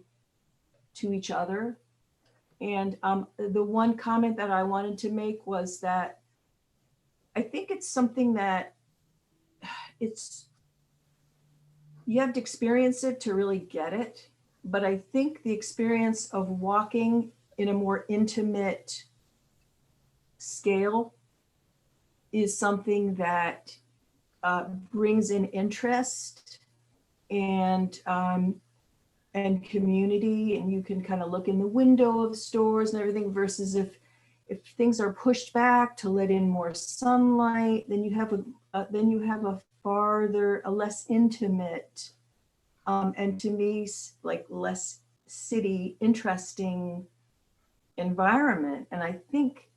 each other. And the one comment that I wanted to make was that I think it's something that you have to experience it to really get it. But I think the experience of walking in a more intimate scale is something that brings in interest and community, and you can kind of look in the window of stores and everything, versus if things are pushed back to let in more sunlight, then you have a less intimate and, to me, like less city interesting environment. And I think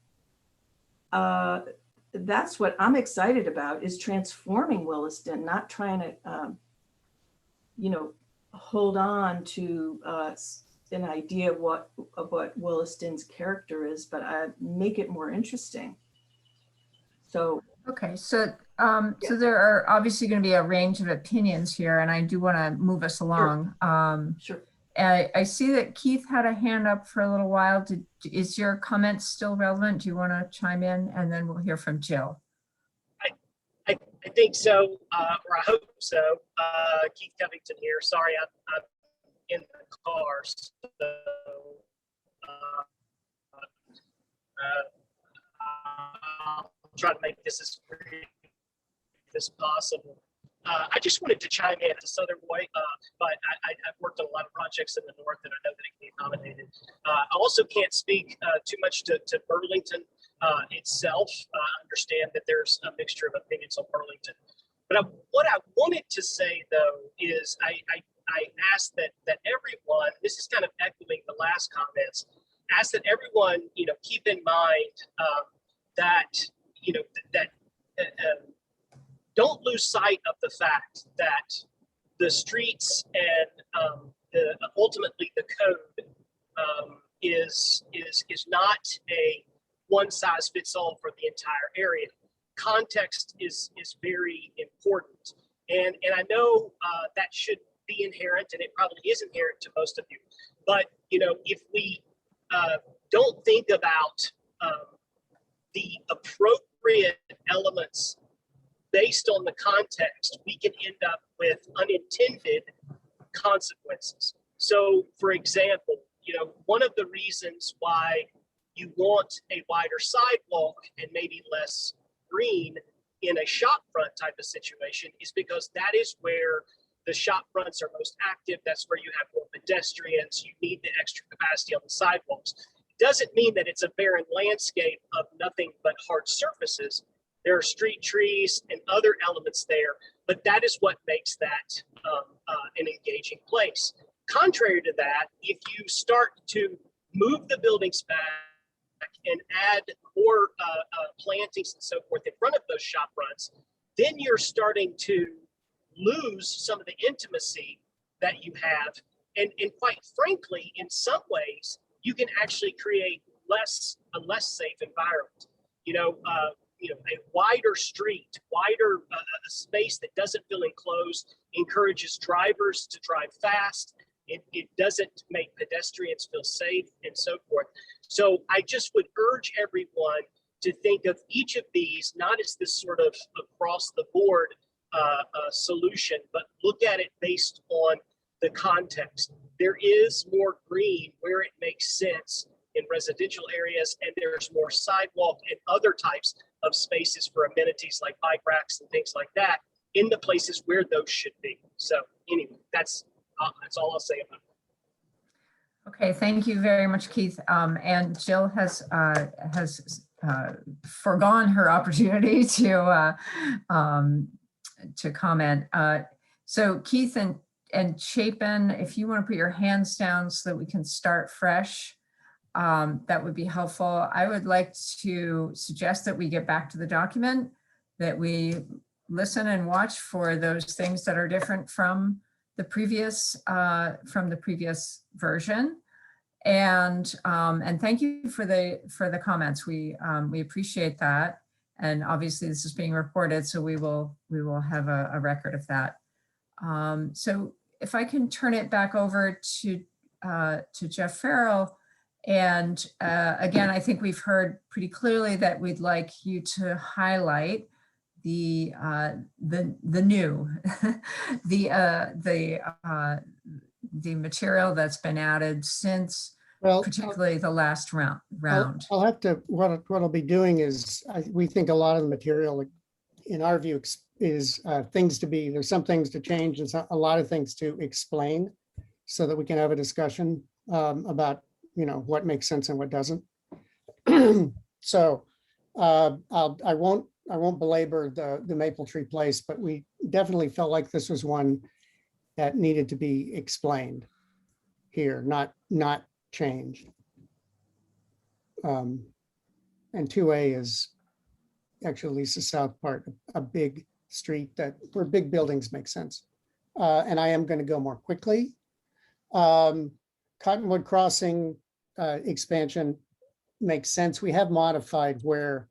that's what I'm excited about, is transforming Williston, not trying to hold on to an idea of what Williston's character is, but make it more interesting. So okay, so so there are obviously going to be a range of opinions here, and I do want to move us along. Sure. I see that Keith had a hand up for a little while. Is your comment still relevant? Do you want to chime in, and then we'll hear from Jill? I think so, or I hope so. Keith Covington here. Sorry, I'm in the car, so I'll try to make this as brief as possible. I just wanted to chime in as a Southern boy, but I've worked on a lot of projects in the North, and I know that it can be accommodated. I also can't speak too much to Burlington itself. I understand that there's a mixture of opinions on Burlington. But what I wanted to say, though, is I asked that everyone, this is kind of echoing the last comments, ask that everyone, keep in mind that don't lose sight of the fact that the streets and ultimately the code is not a one size fits all for the entire area. Context is very important, and I know that should be inherent, and it probably is inherent to most of you. But if we don't think about the appropriate elements based on the context, we can end up with unintended consequences. So, for example, one of the reasons why you want a wider sidewalk and maybe less green in a shop front type of situation is because that is where the shop fronts are most active. That's where you have more pedestrians. You need the extra capacity on the sidewalks. It doesn't mean that it's a barren landscape of nothing but hard surfaces. There are street trees and other elements there, but that is what makes that an engaging place. Contrary to that, if you start to move the buildings back and add more plantings and so forth in front of those shop fronts, then you're starting to lose some of the intimacy that you have. And quite frankly, in some ways, you can actually create a less safe environment. A wider street, wider space that doesn't feel enclosed encourages drivers to drive fast. It doesn't make pedestrians feel safe and so forth. So I just would urge everyone to think of each of these not as this sort of across the board solution, but look at it based on the context. There is more green where it makes sense in residential areas, and there's more sidewalk and other types of spaces for amenities like bike racks and things like that in the places where those should be. So anyway, that's all I'll say about it. Okay, thank you very much, Keith. And Jill has forgone her opportunity to comment. So Keith and Chapin, if you want to put your hands down so that we can start fresh, that would be helpful. I would like to suggest that we get back to the document, that we listen and watch for those things that are different from the previous version. And thank you for the comments. We appreciate that. And obviously this is being recorded, so we will have a record of that. So if I can turn it back over to Jeff Farrell. And again, I think we've heard pretty clearly that we'd like you to highlight the new, the material that's been added since, Well, particularly the last round. I'll have to, what I'll be doing is, we think a lot of the material, in our view, is things to be, there's some things to change and a lot of things to explain so that we can have a discussion about, what makes sense and what doesn't. So I won't belabor the Maple Tree Place, but we definitely felt like this was one that needed to be explained here, not changed. And 2A is actually Lisa South part, a big street where big buildings make sense. And I am going to go more quickly. Cottonwood Crossing expansion makes sense. We have modified where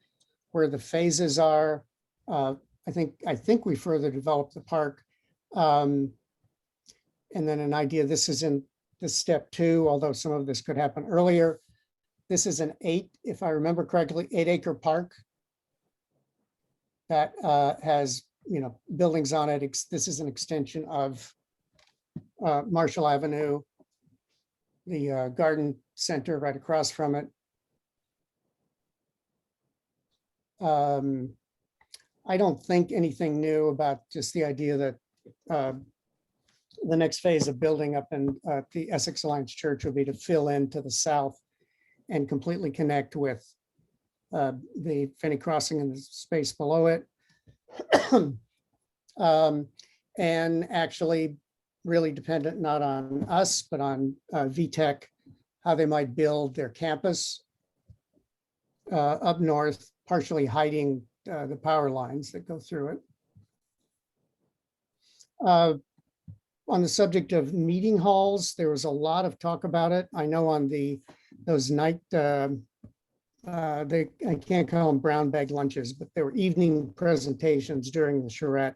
the phases are. I think we further developed the park. And then an idea, this is in the step 2, although some of this could happen earlier. This is an 8, if I remember correctly, 8-acre park that has, buildings on it. This is an extension of Marshall Avenue, the garden center right across from it. I don't think anything new about just the idea that the next phase of building up in the Essex Alliance Church will be to fill in to the south and completely connect with the Finney Crossing and the space below it. And actually really dependent not on us, but on VTech, how they might build their campus up north, partially hiding the power lines that go through it. On the subject of meeting halls, there was a lot of talk about it. I know on those night, I can't call them brown bag lunches, but there were evening presentations during the charrette.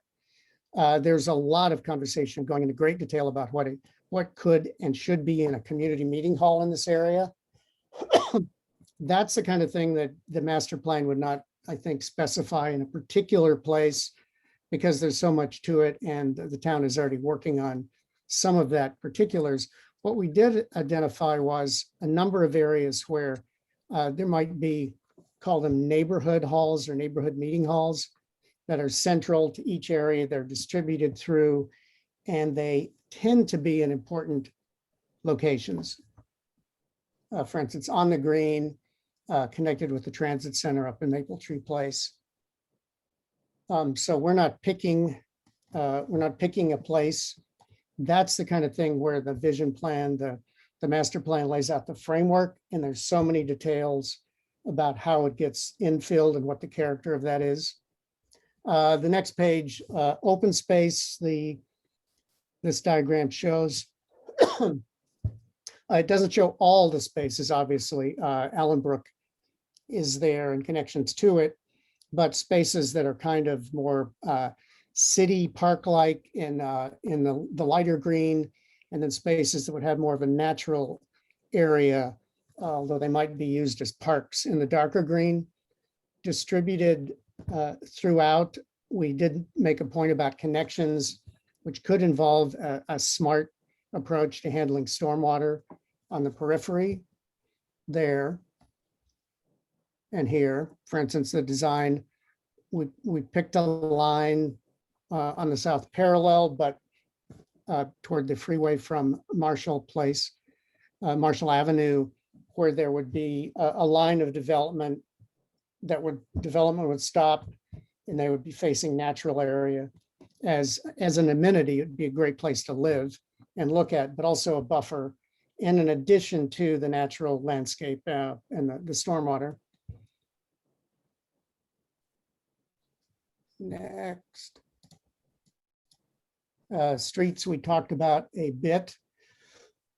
There's a lot of conversation going into great detail about what could and should be in a community meeting hall in this area. That's the kind of thing that the master plan would not, I think, specify in a particular place, because there's so much to it and the town is already working on some of that particulars. What we did identify was a number of areas where there might be, call them neighborhood halls or neighborhood meeting halls that are central to each area. They're distributed through, and they tend to be in important locations. For instance, on the green, connected with the transit center up in Maple Tree Place. So we're not picking a place. That's the kind of thing where the vision plan, the master plan lays out the framework, and there's so many details about how it gets infilled and what the character of that is. The next page, open space, this diagram shows, it doesn't show all the spaces, obviously. Allenbrook is there and connections to it, but spaces that are kind of more city park-like in the lighter green, and then spaces that would have more of a natural area, although they might be used as parks in the darker green. Distributed throughout, we did make a point about connections, which could involve a smart approach to handling stormwater on the periphery there and here. For instance, the design, we picked a line on the south parallel, but toward the freeway from Marshall Place, Marshall Avenue, where there would be a line of development development would stop, and they would be facing natural area. As an amenity, it'd be a great place to live and look at, but also a buffer, and in addition to the natural landscape and the stormwater. Next. Streets we talked about a bit.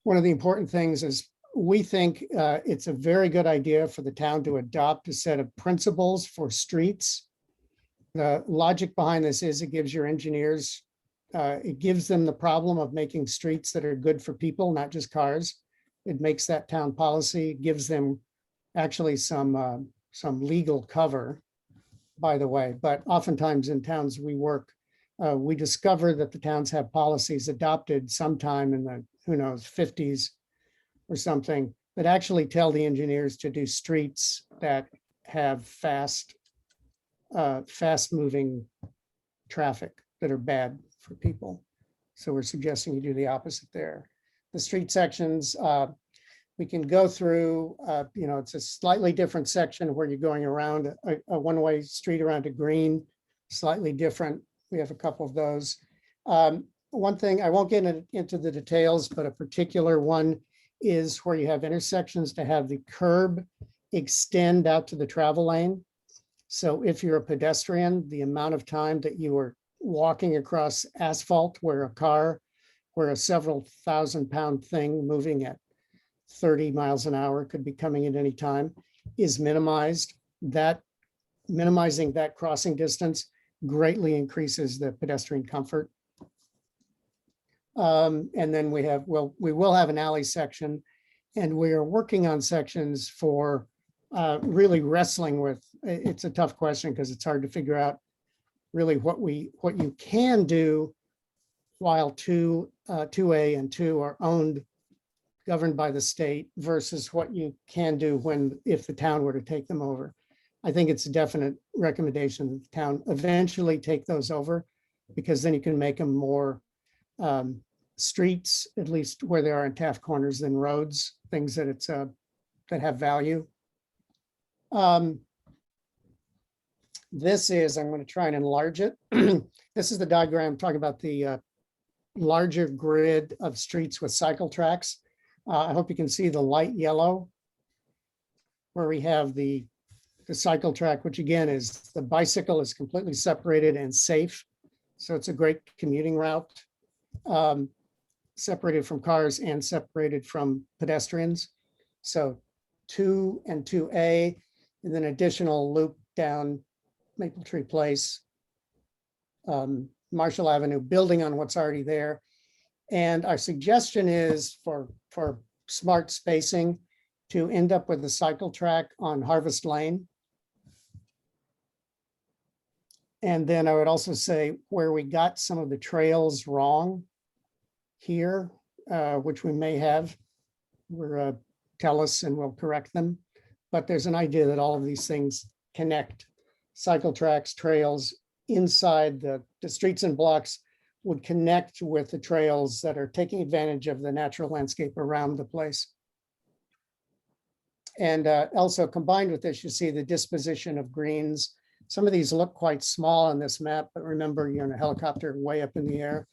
One of the important things is we think it's a very good idea for the town to adopt a set of principles for streets. The logic behind this is it gives your engineers, it gives them the problem of making streets that are good for people, not just cars. It makes that town policy, gives them actually some legal cover, by the way. But oftentimes in towns we work, we discover that the towns have policies adopted sometime in the, who knows, 50s or something, that actually tell the engineers to do streets that have fast moving traffic that are bad for people. So we're suggesting you do the opposite there. The street sections, we can go through, it's a slightly different section where you're going around a one-way street around a green, slightly different. We have a couple of those. One thing, I won't get into the details, but a particular one is where you have intersections to have the curb extend out to the travel lane. So if you're a pedestrian, the amount of time that you are walking across asphalt where a several thousand-pound thing moving at 30 miles an hour could be coming at any time is minimized. Minimizing that crossing distance greatly increases the pedestrian comfort. And then we will have an alley section, and we are working on sections for really wrestling with, it's a tough question because it's hard to figure out really what you can do while 2A and 2 are governed by the state versus what you can do if the town were to take them over. I think it's a definite recommendation that the town eventually take those over, because then you can make them more streets, at least where they are in Taft Corners, than roads, things that that have value. This is, I'm going to try and enlarge it. This is the diagram talking about the larger grid of streets with cycle tracks. I hope you can see the light yellow where we have the cycle track, which again is the bicycle is completely separated and safe. So it's a great commuting route. separated from cars and separated from pedestrians. So 2 and 2A, and then additional loop down Maple Tree Place, Marshall Avenue, building on what's already there. And our suggestion is for smart spacing to end up with a cycle track on Harvest Lane. And then I would also say where we got some of the trails wrong here, which we may have, tell us and we'll correct them. But there's an idea that all of these things connect. Cycle tracks, trails inside the streets and blocks would connect with the trails that are taking advantage of the natural landscape around the place. And also combined with this, you see the disposition of greens. Some of these look quite small on this map, but remember you're in a helicopter way up in the air.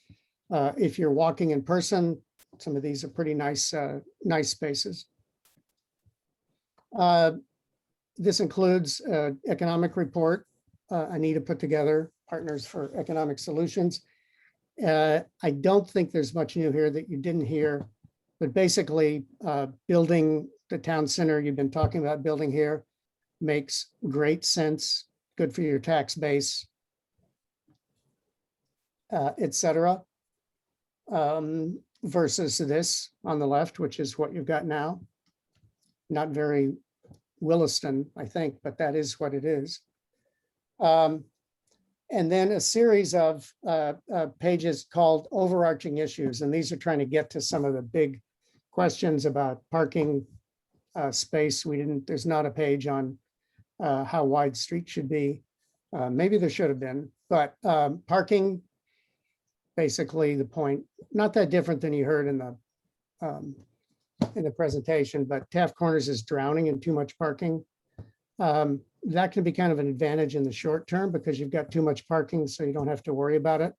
If you're walking in person, some of these are pretty nice, nice spaces. This includes economic report Anita put together, Partners for Economic Solutions. I don't think there's much new here that you didn't hear, but basically building the town center you've been talking about building here makes great sense, good for your tax base, et cetera, versus this on the left, which is what you've got now. Not very Williston, I think, but that is what it is. And then a series of pages called overarching issues. And these are trying to get to some of the big questions about parking space. There's not a page on how wide streets should be. Maybe there should have been, but parking, basically the point, not that different than you heard in the presentation, but Taft Corners is drowning in too much parking. That can be kind of an advantage in the short term because you've got too much parking, so you don't have to worry about it.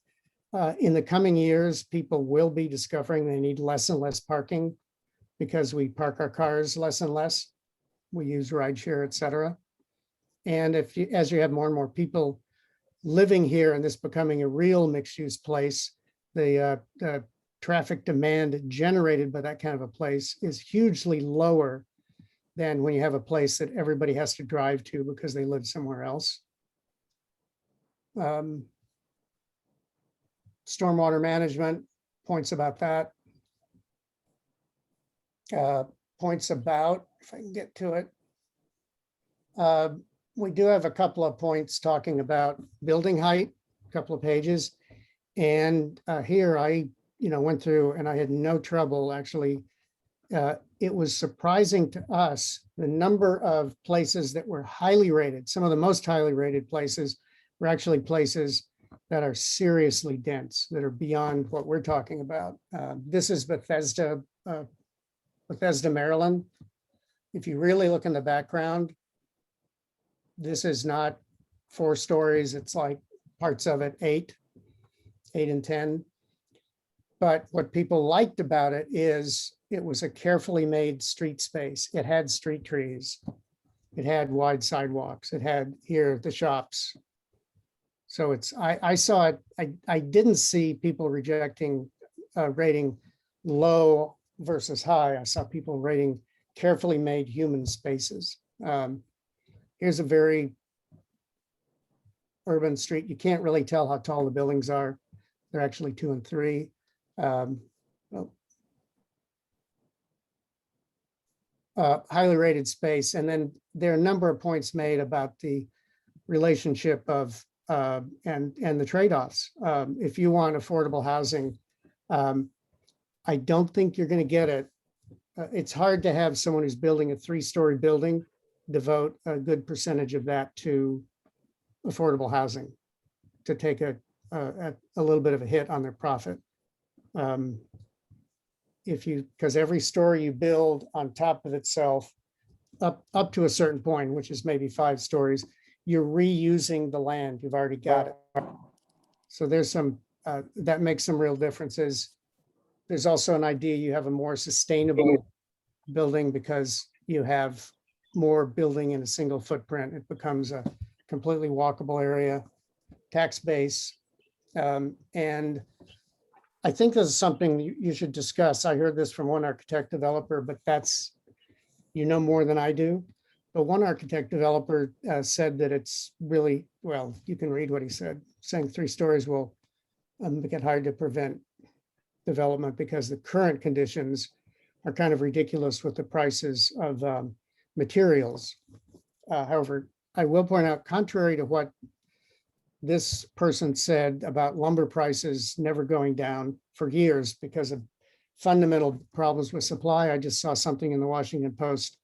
In the coming years, people will be discovering they need less and less parking because we park our cars less and less. We use rideshare, et cetera. And as you have more and more people living here and this becoming a real mixed-use place, the traffic demand generated by that kind of a place is hugely lower than when you have a place that everybody has to drive to because they live somewhere else. Stormwater management, points about that. Points about, if I can get to it. We do have a couple of points talking about building height, a couple of pages. And here I went through and I had no trouble actually. It was surprising to us, the number of places that were highly rated. Some of the most highly rated places were actually places that are seriously dense, that are beyond what we're talking about. This is Bethesda, Maryland. If you really look in the background, this is not 4 stories. It's like parts of it 8 and 10. But what people liked about it is it was a carefully made street space. It had street trees. It had wide sidewalks. It had here the shops. So I saw it. I didn't see people rejecting rating low versus high. I saw people rating carefully made human spaces. Here's a very urban street. You can't really tell how tall the buildings are. They're actually 2 and 3. Highly rated space. And then there are a number of points made about the relationship of and the trade-offs. If you want affordable housing, I don't think you're going to get it. It's hard to have someone who's building a 3-story building devote a good percentage of that to affordable housing, to take a little bit of a hit on their profit. Because every story you build on top of itself, up to a certain point, which is maybe 5 stories, you're reusing the land. You've already got it. So there's some, that makes some real differences. There's also an idea you have a more sustainable building because you have more building in a single footprint. It becomes a completely walkable area, tax base. And I think this is something you should discuss. I heard this from one architect developer, but that's, you know, more than I do. But one architect developer said that it's really, well, you can read what he said, saying 3 stories will make it hard to prevent development because the current conditions are kind of ridiculous with the prices of materials. However, I will point out, contrary to what this person said about lumber prices never going down for years because of fundamental problems with supply, I just saw something in the Washington Post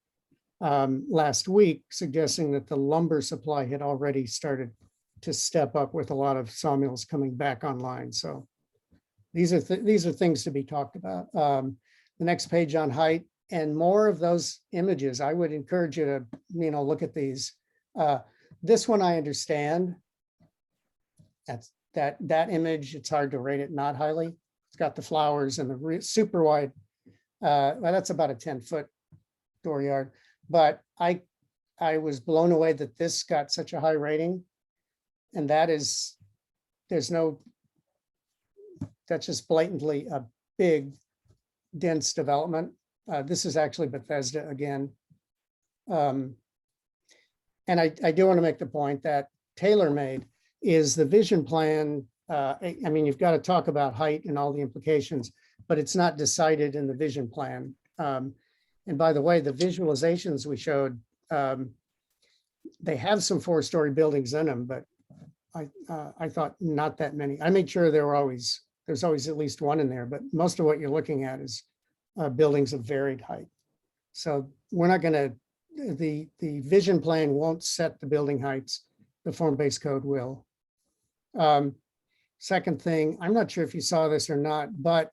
last week suggesting that the lumber supply had already started to step up with a lot of sawmills coming back online. So these are things to be talked about. The next page on height and more of those images. I would encourage you to, you know, look at these. This one I understand. That's that image. It's hard to rate it not highly. It's got the flowers and the super wide. Well, that's about a 10-foot dooryard. But I was blown away that this got such a high rating. And that is, that's just blatantly a big, dense development. This is actually Bethesda again. And I do want to make the point that tailor-made is the vision plan. I mean, you've got to talk about height and all the implications, but it's not decided in the vision plan. And by the way, the visualizations we showed, they have some 4-story buildings in them, but I thought not that many. I made sure there's always at least one in there, but most of what you're looking at is buildings of varied height. So we're not going to, the vision plan won't set the building heights. The form-based code will. Second thing, I'm not sure if you saw this or not, but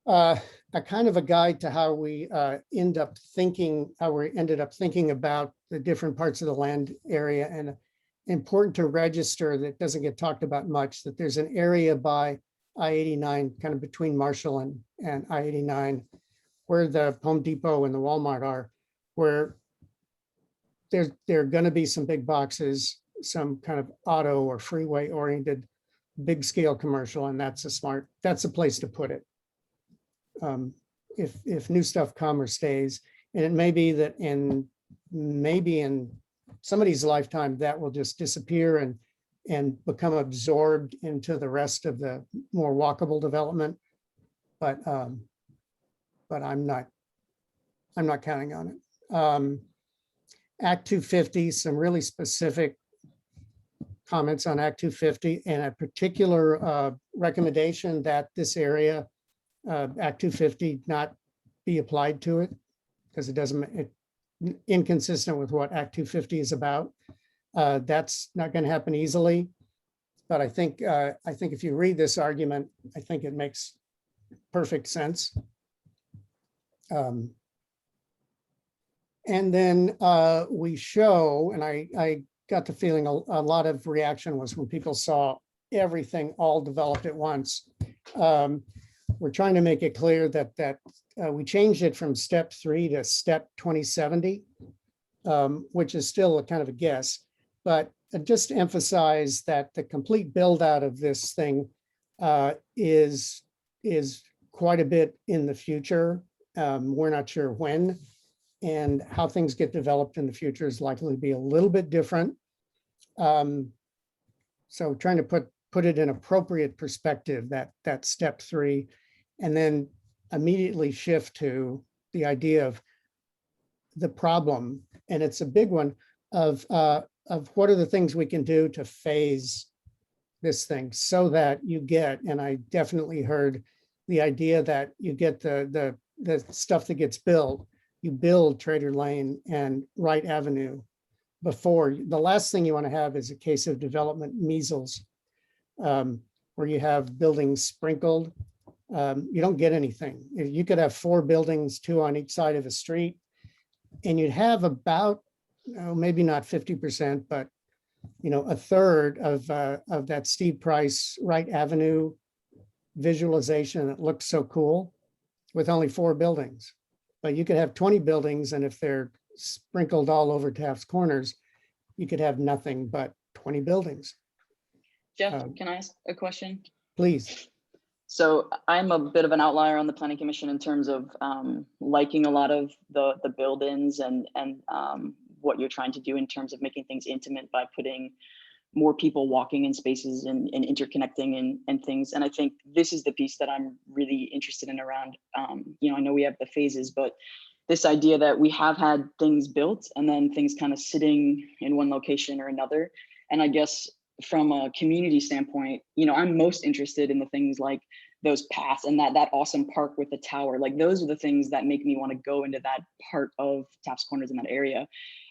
a kind of a guide to how we ended up thinking about the different parts of the land area, and important to register that doesn't get talked about much, that there's an area by I-89, kind of between Marshall and I-89, where the Home Depot and the Walmart are, where there are going to be some big boxes, some kind of auto or freeway oriented big scale commercial, and that's a place to put it. If new stuff comes or stays, and it may be that maybe in somebody's lifetime that will just disappear and become absorbed into the rest of the more walkable development. But I'm not counting on it. Act 250, some really specific comments on Act 250 and a particular recommendation that this area, Act 250 not be applied to it because it's inconsistent with what Act 250 is about. That's not going to happen easily, but I think if you read this argument, I think it makes perfect sense. And then we show, and I got the feeling a lot of reaction was when people saw everything all developed at once. We're trying to make it clear that we changed it from step 3 to step 2070, which is still a kind of a guess, but just to emphasize that the complete build out of this thing is quite a bit in the future. We're not sure when, and how things get developed in the future is likely to be a little bit different. So trying to put it in appropriate perspective, that step 3, and then immediately shift to the idea of the problem. And it's a big one of what are the things we can do to phase this thing so that you get, and I definitely heard the idea that you get the stuff that gets built, you build Trader Lane and Wright Avenue before. The last thing you want to have is a case of development measles, where you have buildings sprinkled. You don't get anything. You could have 4 buildings, 2 on each side of a street, and you'd have about, maybe not 50%, but a third of that Steve Price Wright Avenue visualization that looks so cool with only 4 buildings. But you could have 20 buildings, and if they're sprinkled all over Taft's Corners, you could have nothing but 20 buildings. Jeff, can I ask a question? Please. So I'm a bit of an outlier on the planning commission in terms of liking a lot of the build-ins and what you're trying to do in terms of making things intimate by putting more people walking in spaces and interconnecting and things. And I think this is the piece that I'm really interested in around, you know, I know we have the phases, but this idea that we have had things built and then things kind of sitting in one location or another. And I guess from a community standpoint, you know, I'm most interested in the things like those paths and that awesome park with the tower. Like those are the things that make me want to go into that part of Taps Corners in that area.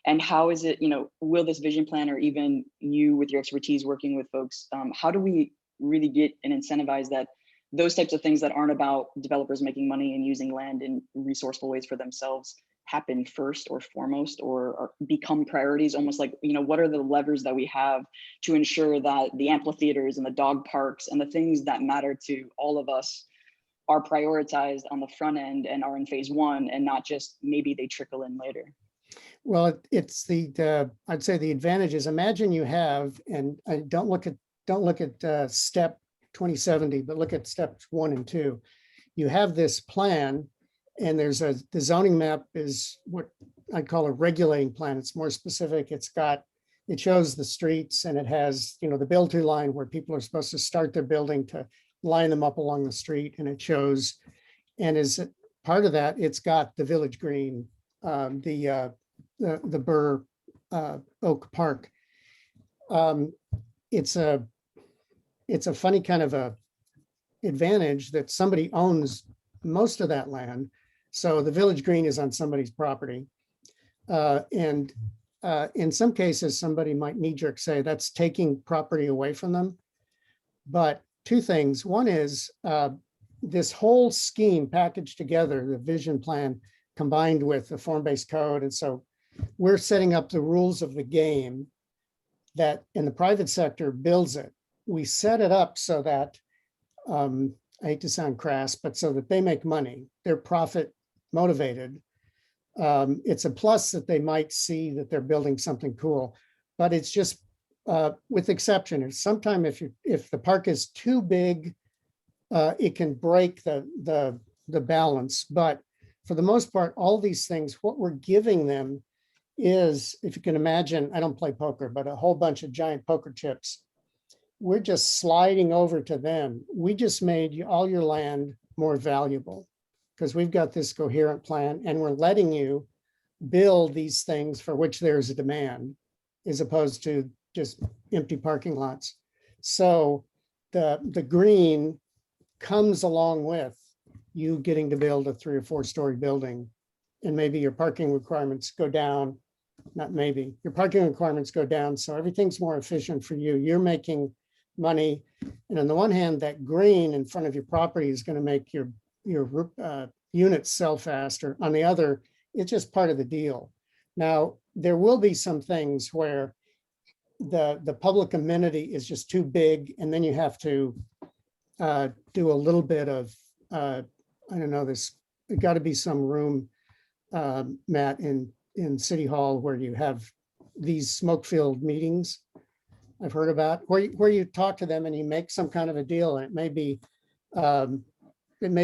And how is it, you know, will this vision plan, or even you with your expertise working with folks, how do we really get and incentivize that those types of things that aren't about developers making money and using land in resourceful ways for themselves happen first or foremost, or become priorities? Almost like, you know, what are the levers that we have to ensure that the amphitheaters and the dog parks and the things that matter to all of us are prioritized on the front end and are in phase one, and not just maybe they trickle in later? Well, it's I'd say the advantage is, imagine you have, and I don't look at step 2070, but look at steps 1 and 2. You have this plan, and the zoning map is what I'd call a regulating plan. It's more specific. It shows the streets, and it has, you know, the build to line where people are supposed to start their building to line them up along the street. And it shows, and as part of that, it's got the village green, the Burr Oak Park. It's a funny kind of a advantage that somebody owns most of that land. So the village green is on somebody's property. And in some cases, somebody might knee-jerk say that's taking property away from them. But two things. One is this whole scheme packaged together, the vision plan combined with the form-based code. And so we're setting up the rules of the game that in the private sector builds it. We set it up so that, I hate to sound crass, but so that they make money. They're profit motivated. It's a plus that they might see that they're building something cool, but it's just with exception. Sometimes if the park is too big, it can break the balance. But for the most part, all these things, what we're giving them is, if you can imagine, I don't play poker, but a whole bunch of giant poker chips. We're just sliding over to them. We just made all your land more valuable because we've got this coherent plan, and we're letting you build these things for which there's a demand, as opposed to just empty parking lots. So the green comes along with you getting to build a 3 or 4 story building, and maybe your parking requirements go down. Not maybe, your parking requirements go down, so everything's more efficient for you. You're making money, and on the one hand, that green in front of your property is going to make your units sell faster. On the other, it's just part of the deal. Now, there will be some things where the public amenity is just too big, and then you have to do a little bit of I don't know, there's got to be some room, Matt, in City Hall where you have these smoke-filled meetings I've heard about, where you talk to them and you make some kind of a deal, and it may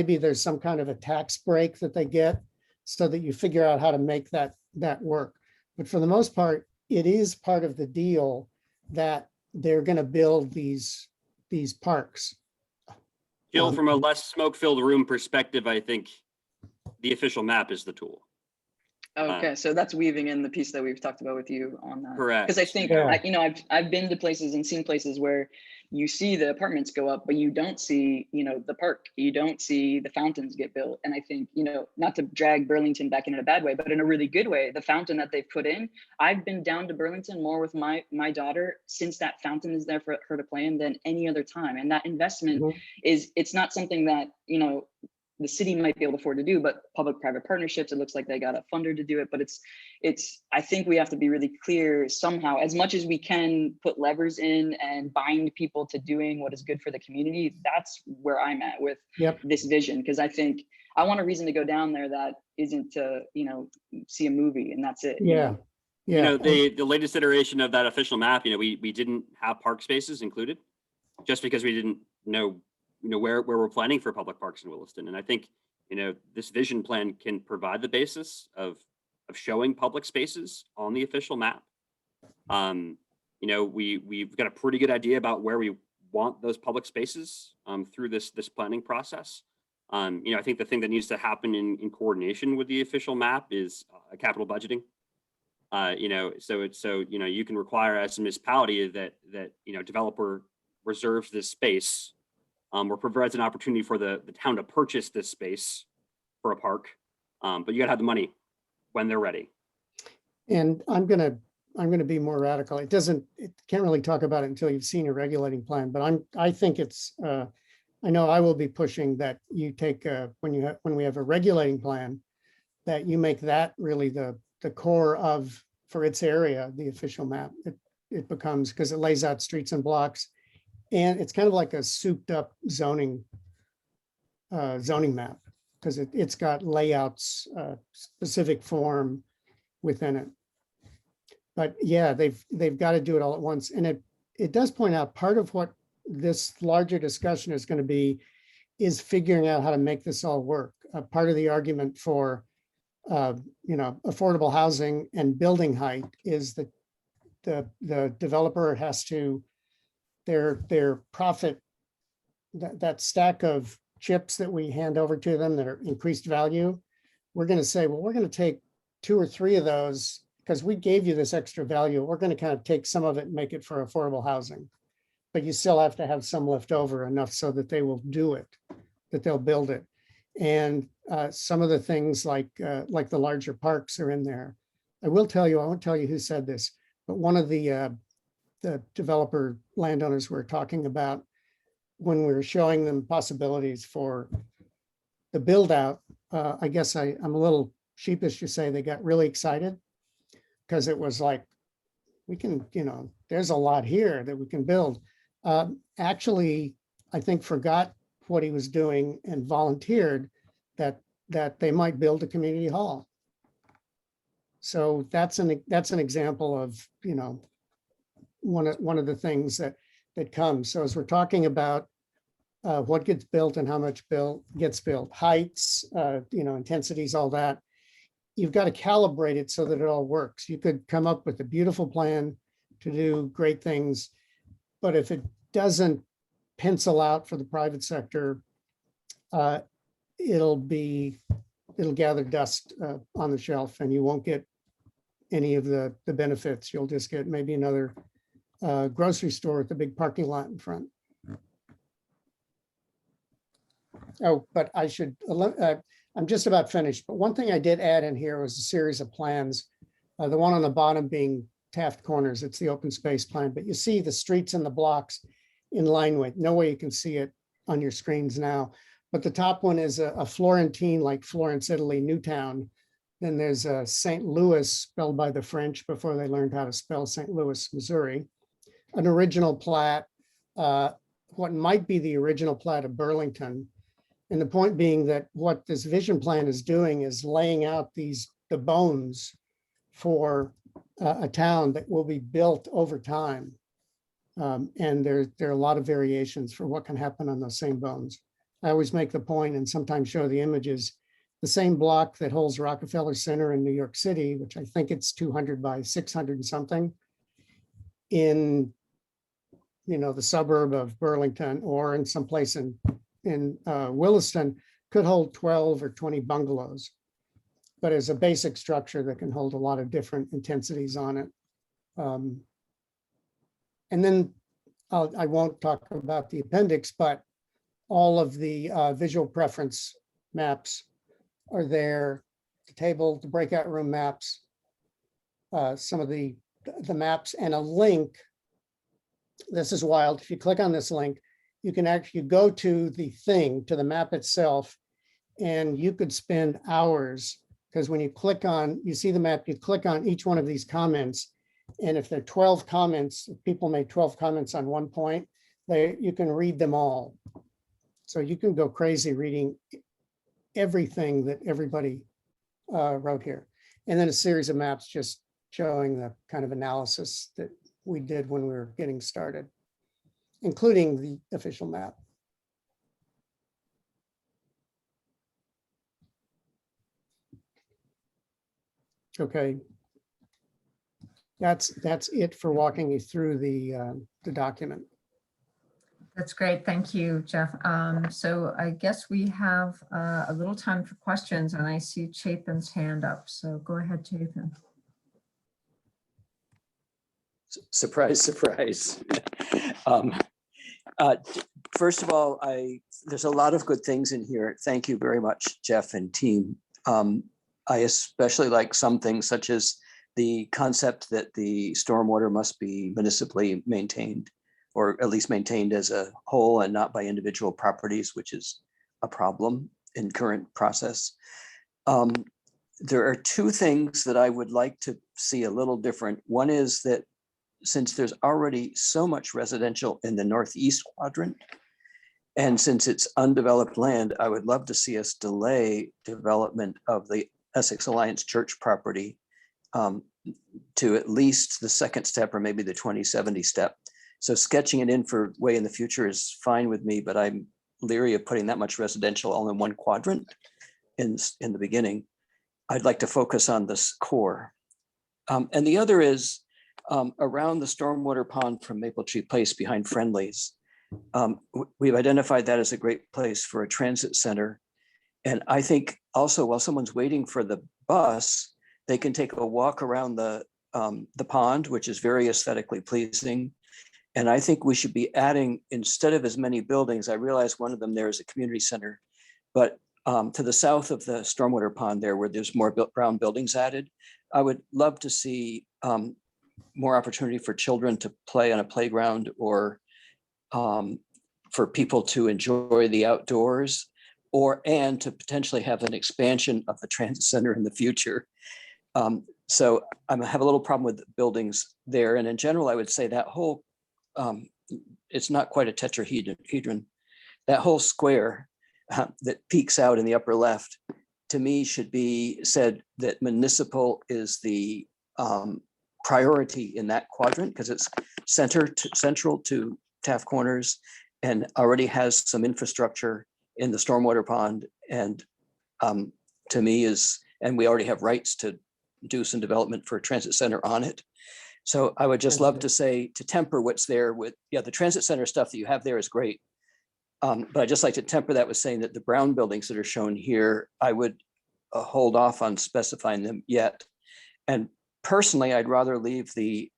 be there's some kind of a tax break that they get so that you figure out how to make that work. But for the most part, it is part of the deal that they're going to build these parks. Jill, from a less smoke-filled room perspective, I think the official map is the tool. Okay, so that's weaving in the piece that we've talked about with you on that. Correct. Because I think, you know, I've been to places and seen places where you see the apartments go up, but you don't see, you know, the park. You don't see the fountains get built. And I think, you know, not to drag Burlington back in a bad way, but in a really good way, the fountain that they've put in, I've been down to Burlington more with my daughter since that fountain is there for her to play in than any other time. And that investment it's not something that, you know, the city might be able to afford to do, but public-private partnerships, it looks like they got a funder to do it. But I think we have to be really clear somehow, as much as we can put levers in and bind people to doing what is good for the community. That's where I'm at with this vision, because I think I want a reason to go down there that isn't to, you know, see a movie and that's it. Yeah. You know, the latest iteration of that official map, you know, we didn't have park spaces included just because we didn't know where we're planning for public parks in Williston. And I think, this vision plan can provide the basis of showing public spaces on the official map. We've got a pretty good idea about where we want those public spaces through this planning process. I think the thing that needs to happen in coordination with the official map is capital budgeting. You can require as a municipality that developer reserves this space or provides an opportunity for the town to purchase this space for a park. But you gotta have the money when they're ready. And I'm gonna be more radical. It can't really talk about it until you've seen a regulating plan, but I think it's, I know I will be pushing that you take, when we have a regulating plan, that you make that really the core of, for its area, the official map. It becomes, because it lays out streets and blocks, and it's kind of like a souped up zoning map, because it's got layouts, specific form within it. But yeah, they've got to do it all at once. And it does point out part of what this larger discussion is going to be is figuring out how to make this all work. Part of the argument for affordable housing and building height is that the developer has to, their profit, that stack of chips that we hand over to them that are increased value, we're going to say, well, we're going to take 2 or 3 of those because we gave you this extra value. We're going to kind of take some of it and make it for affordable housing. But you still have to have some left over enough so that they will do it, that they'll build it. And some of the things like the larger parks are in there. I won't tell you who said this, but one of the developer landowners were talking about when we were showing them possibilities for the build out. I guess I'm a little sheepish to say they got really excited because it was like, we can, there's a lot here that we can build. Actually, I think forgot what he was doing and volunteered that they might build a community hall. So that's an example of, one of the things that comes. So as we're talking about what gets built and how much gets built, heights, intensities, all that, you've got to calibrate it so that it all works. You could come up with a beautiful plan to do great things, but if it doesn't pencil out for the private sector, it'll gather dust on the shelf, and you won't get any of the benefits. You'll just get maybe another grocery store with a big parking lot in front. Oh, but I'm just about finished. But one thing I did add in here was a series of plans. The one on the bottom being Taft Corners. It's the open space plan, but you see the streets and the blocks in line with. No way you can see it on your screens now. But the top one is a Florentine, like Florence, Italy, Newtown. Then there's a St. Louis, spelled by the French before they learned how to spell St. Louis, Missouri. An original plat, what might be the original plat of Burlington. And the point being that what this vision plan is doing is laying out the bones for a town that will be built over time. And there are a lot of variations for what can happen on those same bones. I always make the point and sometimes show the images, the same block that holds Rockefeller Center in New York City, which I think it's 200 by 600 and something, in the suburb of Burlington or in some place in Williston, could hold 12 or 20 bungalows, but as a basic structure that can hold a lot of different intensities on it. And then I won't talk about the appendix, but all of the visual preference maps are there, the table, the breakout room maps, some of the maps, and a link. This is wild. If you click on this link, you can actually go to the map itself, and you could spend hours, because when you see the map, you click on each one of these comments. And if there are 12 comments, if people made 12 comments on one point, you can read them all. So you can go crazy reading everything that everybody wrote here. And then a series of maps just showing the kind of analysis that we did when we were getting started, including the official map. Okay. That's it for walking you through the document. That's great. Thank you, Jeff. So I guess we have a little time for questions, and I see Chapin's hand up. So go ahead, Chapin. Surprise, surprise. First of all, there's a lot of good things in here. Thank you very much, Jeff and team. I especially like some things such as the concept that the stormwater must be municipally maintained, or at least maintained as a whole and not by individual properties, which is a problem in current process. There are two things that I would like to see a little different. One is that since there's already so much residential in the northeast quadrant, and since it's undeveloped land, I would love to see us delay development of the Essex Alliance Church property to at least the second step or maybe the 2070 step. So sketching it in for way in the future is fine with me, but I'm leery of putting that much residential all in one quadrant in the beginning. I'd like to focus on this core. And the other is around the stormwater pond from Maple Tree Place behind Friendly's. We've identified that as a great place for a transit center. And I think also while someone's waiting for the bus, they can take a walk around the pond, which is very aesthetically pleasing. And I think we should be adding, instead of as many buildings, I realize one of them there is a community center, but to the south of the stormwater pond there, where there's more brown buildings added, I would love to see more opportunity for children to play on a playground, or for people to enjoy the outdoors, and to potentially have an expansion of the transit center in the future. So I have a little problem with the buildings there. And in general, I would say that whole, it's not quite a tetrahedron, that whole square that peaks out in the upper left, to me should be said that municipal is the priority in that quadrant, because it's central to Taft Corners and already has some infrastructure in the stormwater pond. And to me and we already have rights to do some development for a transit center on it. So I would just love to say, to temper what's there with, the transit center stuff that you have there is great. But I'd just like to temper that with saying that the brown buildings that are shown here, I would hold off on specifying them yet. And personally, I'd rather leave the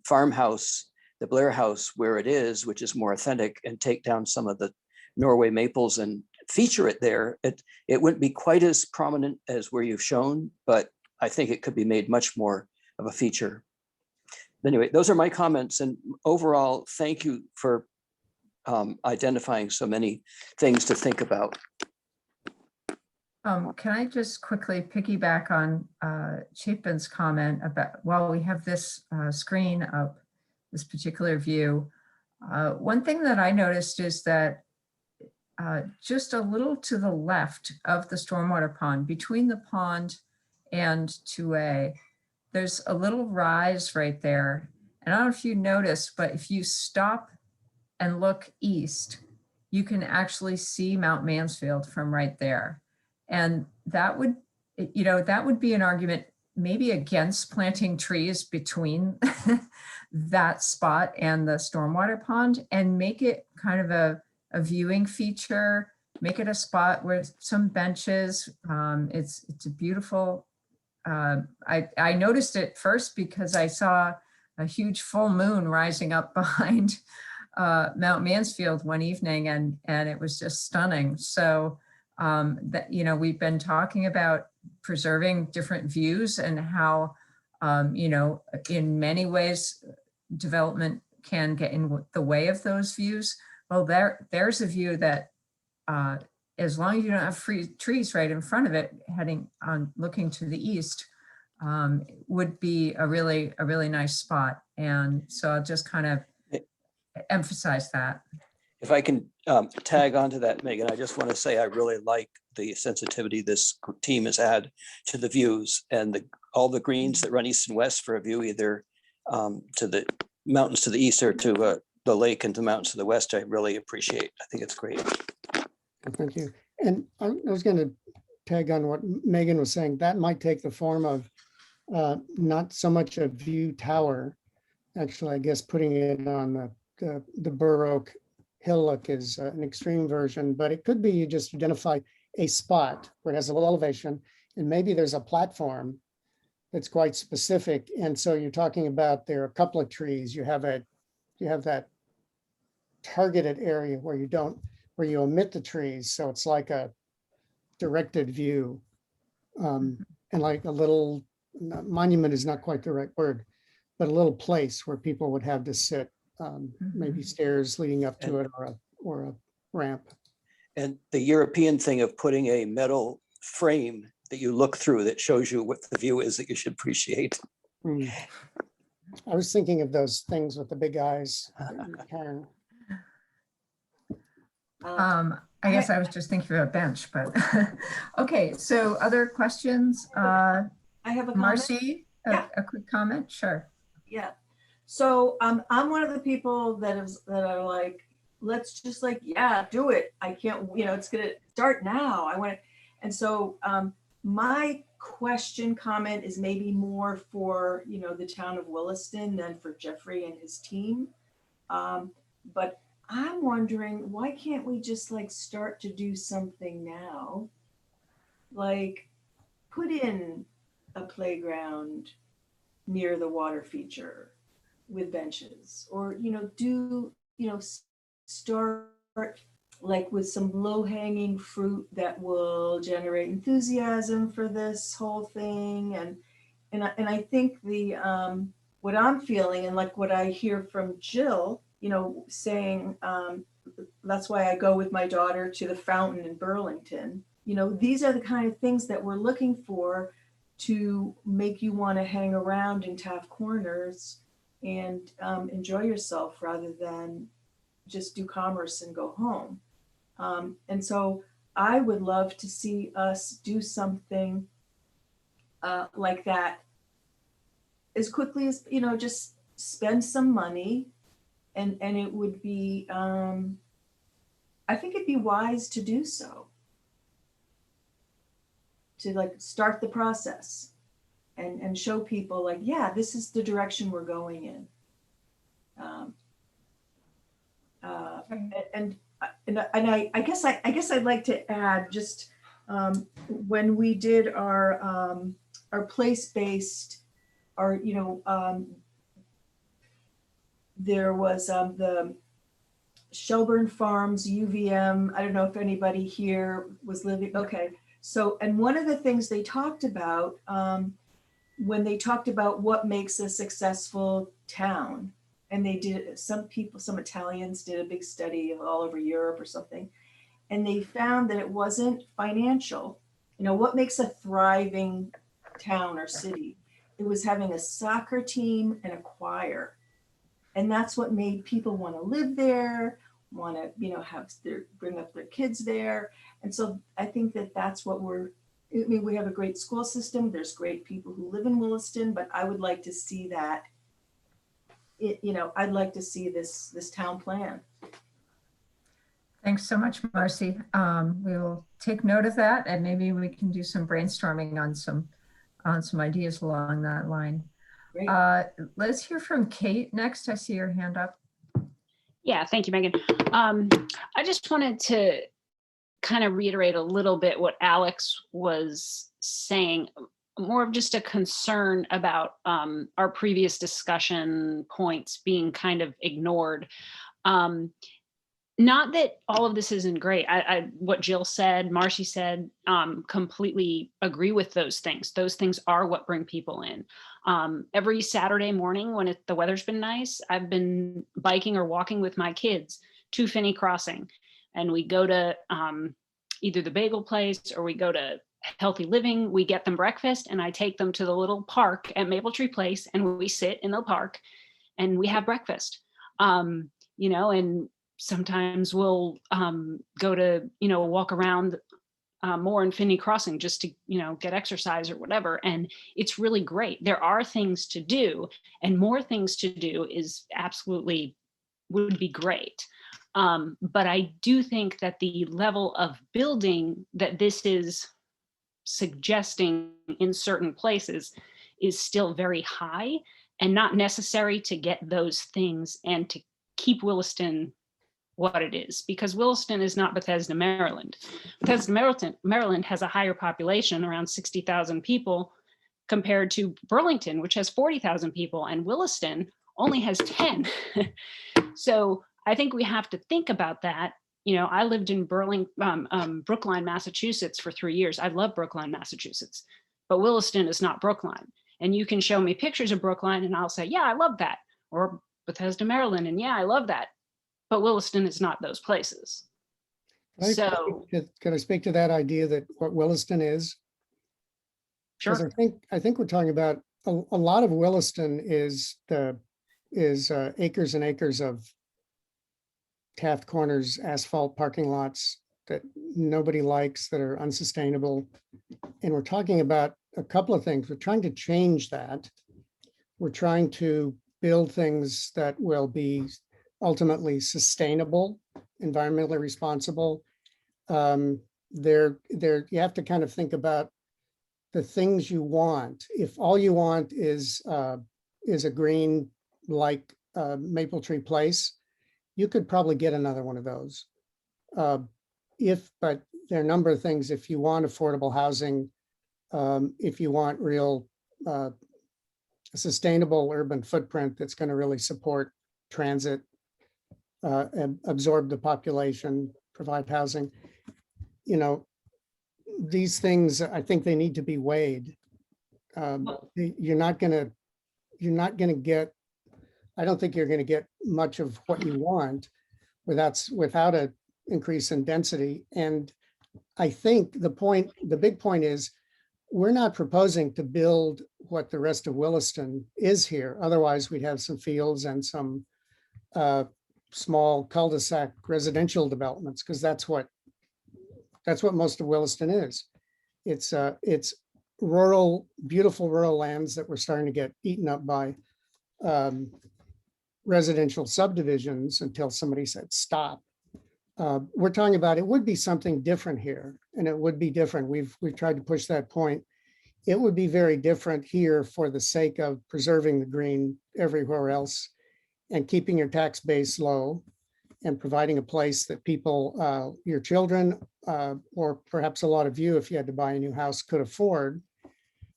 farmhouse, the Blair House, where it is, which is more authentic, and take down some of the Norway maples and feature it there. It wouldn't be quite as prominent as where you've shown, but I think it could be made much more of a feature. Anyway, those are my comments. And overall, thank you for identifying so many things to think about. Can I just quickly piggyback on Chapin's comment about, while we have this screen up, this particular view, one thing that I noticed is that just a little to the left of the stormwater pond, between the pond and 2A, there's a little rise right there. And I don't know if you noticed, but if you stop and look east, you can actually see Mount Mansfield from right there. And that would, that would be an argument maybe against planting trees between that spot and the stormwater pond, and make it kind of a viewing feature, make it a spot where some benches, it's a beautiful, I noticed it first because I saw a huge full moon rising up behind Mount Mansfield one evening, and it was just stunning. So that, we've been talking about preserving different views and how, in many ways, development can get in the way of those views. Well, there's a view that as long as you don't have free trees right in front of it, heading on, looking to the east, would be a really nice spot. And so I'll just kind of emphasize that. If I can tag onto that, Megan, I just want to say I really like the sensitivity this team has had to the views, and all the greens that run east and west for a view, either to the mountains to the east or to the lake and the mountains to the west. I really appreciate. I think it's great. Thank you. And I was going to tag on what Megan was saying. That might take the form of not so much a view tower. Actually, I guess putting it on the Bur Oak hillock is an extreme version, but it could be you just identify a spot where it has a little elevation, and maybe there's a platform that's quite specific. And so you're talking about there are a couple of trees. You have that targeted area where you omit the trees. So it's like a directed view. And like a little monument is not quite the right word, but a little place where people would have to sit, maybe stairs leading up to it or a ramp. And the European thing of putting a metal frame that you look through that shows you what the view is that you should appreciate. I was thinking of those things with the big eyes. Karen. I guess I was just thinking of a bench, but okay. So other questions? I have a comment. Marcy, Yeah. a quick comment? Sure. Yeah. So I'm one of the people that are like, let's just like, yeah, do it. I can't, it's gonna start now. I want to, and so my comment is maybe more for the town of Williston than for Jeffrey and his team. But I'm wondering, why can't we just like start to do something now? Like put in a playground near the water feature with benches, or start like with some low-hanging fruit that will generate enthusiasm for this whole thing. And I think the what I'm feeling, and like what I hear from Jill, saying that's why I go with my daughter to the fountain in Burlington. These are the kind of things that we're looking for to make you want to hang around in Taft Corners and enjoy yourself rather than just do commerce and go home. And so I would love to see us do something like that as quickly as, just spend some money, and it would be, I think it'd be wise to do so. To like start the process and show people like, yeah, this is the direction we're going in. I guess I'd like to add just when we did our place-based, there was the Shelburne Farms UVM. I don't know if anybody here was living. Okay. So, and one of the things they talked about when they talked about what makes a successful town, and they did, some Italians did a big study of all over Europe or something, and they found that it wasn't financial. What makes a thriving town or city? It was having a soccer team and a choir. And that's what made people want to live there, want to, bring up their kids there. And so I think that that's what we have a great school system. There's great people who live in Williston, but I would like to see that, I'd like to see this town plan. Thanks so much, Marcy. We'll take note of that, and maybe we can do some brainstorming on some ideas along that line. Great. Let's hear from Kate next. I see your hand up. Yeah, thank you, Megan. I just wanted to kind of reiterate a little bit what Alex was saying, more of just a concern about our previous discussion points being kind of ignored. Not that all of this isn't great. What Jill said, Marcy said, completely agree with those things. Those things are what bring people in. Every Saturday morning when the weather's been nice, I've been biking or walking with my kids to Finney Crossing, and we go to either the bagel place or we go to Healthy Living. We get them breakfast, and I take them to the little park at Maple Tree Place, and we sit in the park and we have breakfast. And sometimes we'll go to, walk around more in Finney Crossing just to, get exercise or whatever. And it's really great. There are things to do, and more things to do is absolutely would be great. But I do think that the level of building that this is suggesting in certain places is still very high and not necessary to get those things and to keep Williston what it is, because Williston is not Bethesda, Maryland. Bethesda, Maryland has a higher population, around 60,000 people, compared to Burlington, which has 40,000 people, and Williston only has 10. So I think we have to think about that. You know, I lived in Brookline, Massachusetts for 3 years. I love Brookline, Massachusetts, but Williston is not Brookline. And you can show me pictures of Brookline and I'll say, yeah, I love that. Or Bethesda, Maryland, and yeah, I love that. But Williston is not those places. Can I speak to that idea that what Williston is? Sure. I think we're talking about a lot of Williston is acres and acres of Taft Corners asphalt parking lots that nobody likes, that are unsustainable. And we're talking about a couple of things. We're trying to change that. We're trying to build things that will be ultimately sustainable, environmentally responsible. You have to kind of think about the things you want. If all you want is a green like Maple Tree Place, you could probably get another one of those. But there are a number of things. If you want affordable housing, if you want real sustainable urban footprint that's going to really support transit, and absorb the population, provide housing, you know, these things, I think they need to be weighed. You're not going to get, I don't think you're going to get much of what you want without an increase in density. And I think the big point is, we're not proposing to build what the rest of Williston is here. Otherwise, we'd have some fields and some small cul-de-sac residential developments, because that's what most of Williston is. It's rural, beautiful rural lands that we're starting to get eaten up by residential subdivisions until somebody said stop. We're talking about, it would be something different here, and it would be different. We've tried to push that point. It would be very different here for the sake of preserving the green everywhere else and keeping your tax base low and providing a place that people, your children, or perhaps a lot of you, if you had to buy a new house, could afford.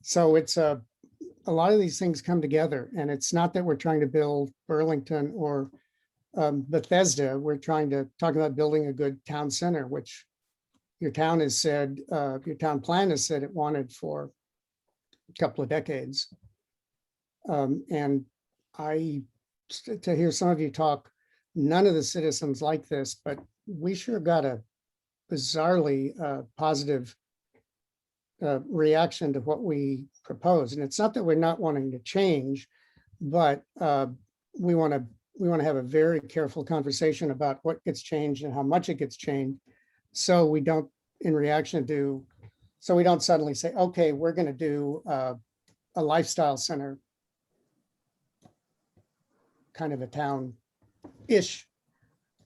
So it's a lot of these things come together, and it's not that we're trying to build Burlington or Bethesda. We're talking about building a good town center, which your town has said, your town plan has said it wanted for a couple of decades. And to hear some of you talk, none of the citizens like this, but we sure got a bizarrely positive reaction to what we propose. And it's not that we're not wanting to change, but we want to have a very careful conversation about what gets changed and how much it gets changed. So we don't, so we don't suddenly say, okay, we're going to do a lifestyle center, kind of a town-ish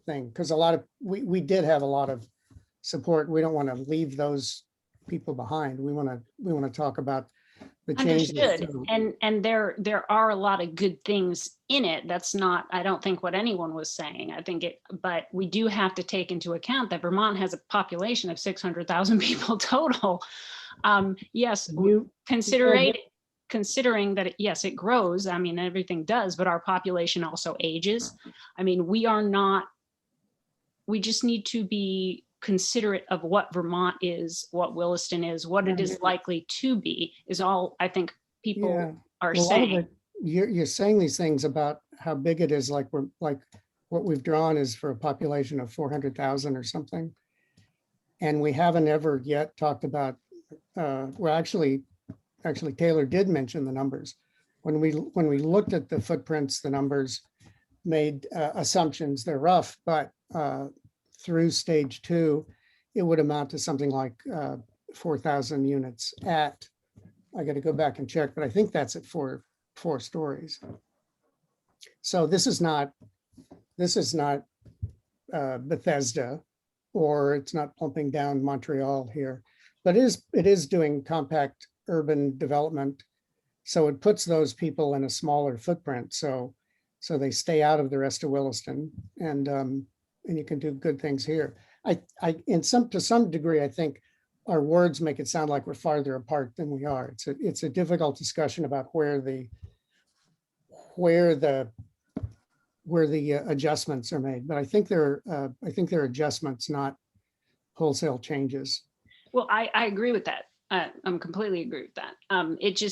thing, because we did have a lot of support. We don't want to leave those people behind. We want to talk about the changes. Understood. And there are a lot of good things in it. That's not, I don't think, what anyone was saying. I think but we do have to take into account that Vermont has a population of 600,000 people total. Yes, considering that, yes, it grows. I mean, everything does, but our population also ages. I mean, we just need to be considerate of what Vermont is, what Williston is, what it is likely to be, is all I think people are saying. You're saying these things about how big it is, like what we've drawn is for a population of 400,000 or something. And we haven't ever yet talked about, well, actually Taylor did mention the numbers. When we looked at the footprints, the numbers made assumptions. They're rough, but through stage 2, it would amount to something like 4,000 units at, I got to go back and check, but I think that's at four stories. So this is not Bethesda, or it's not plumping down Montreal here, but it is doing compact urban development. So it puts those people in a smaller footprint. So they stay out of the rest of Williston, and you can do good things here. To some degree, I think our words make it sound like we're farther apart than we are. It's a difficult discussion about where the adjustments are made, but I think they're adjustments, not wholesale changes. Well, I agree with that. I'm completely agree with that. It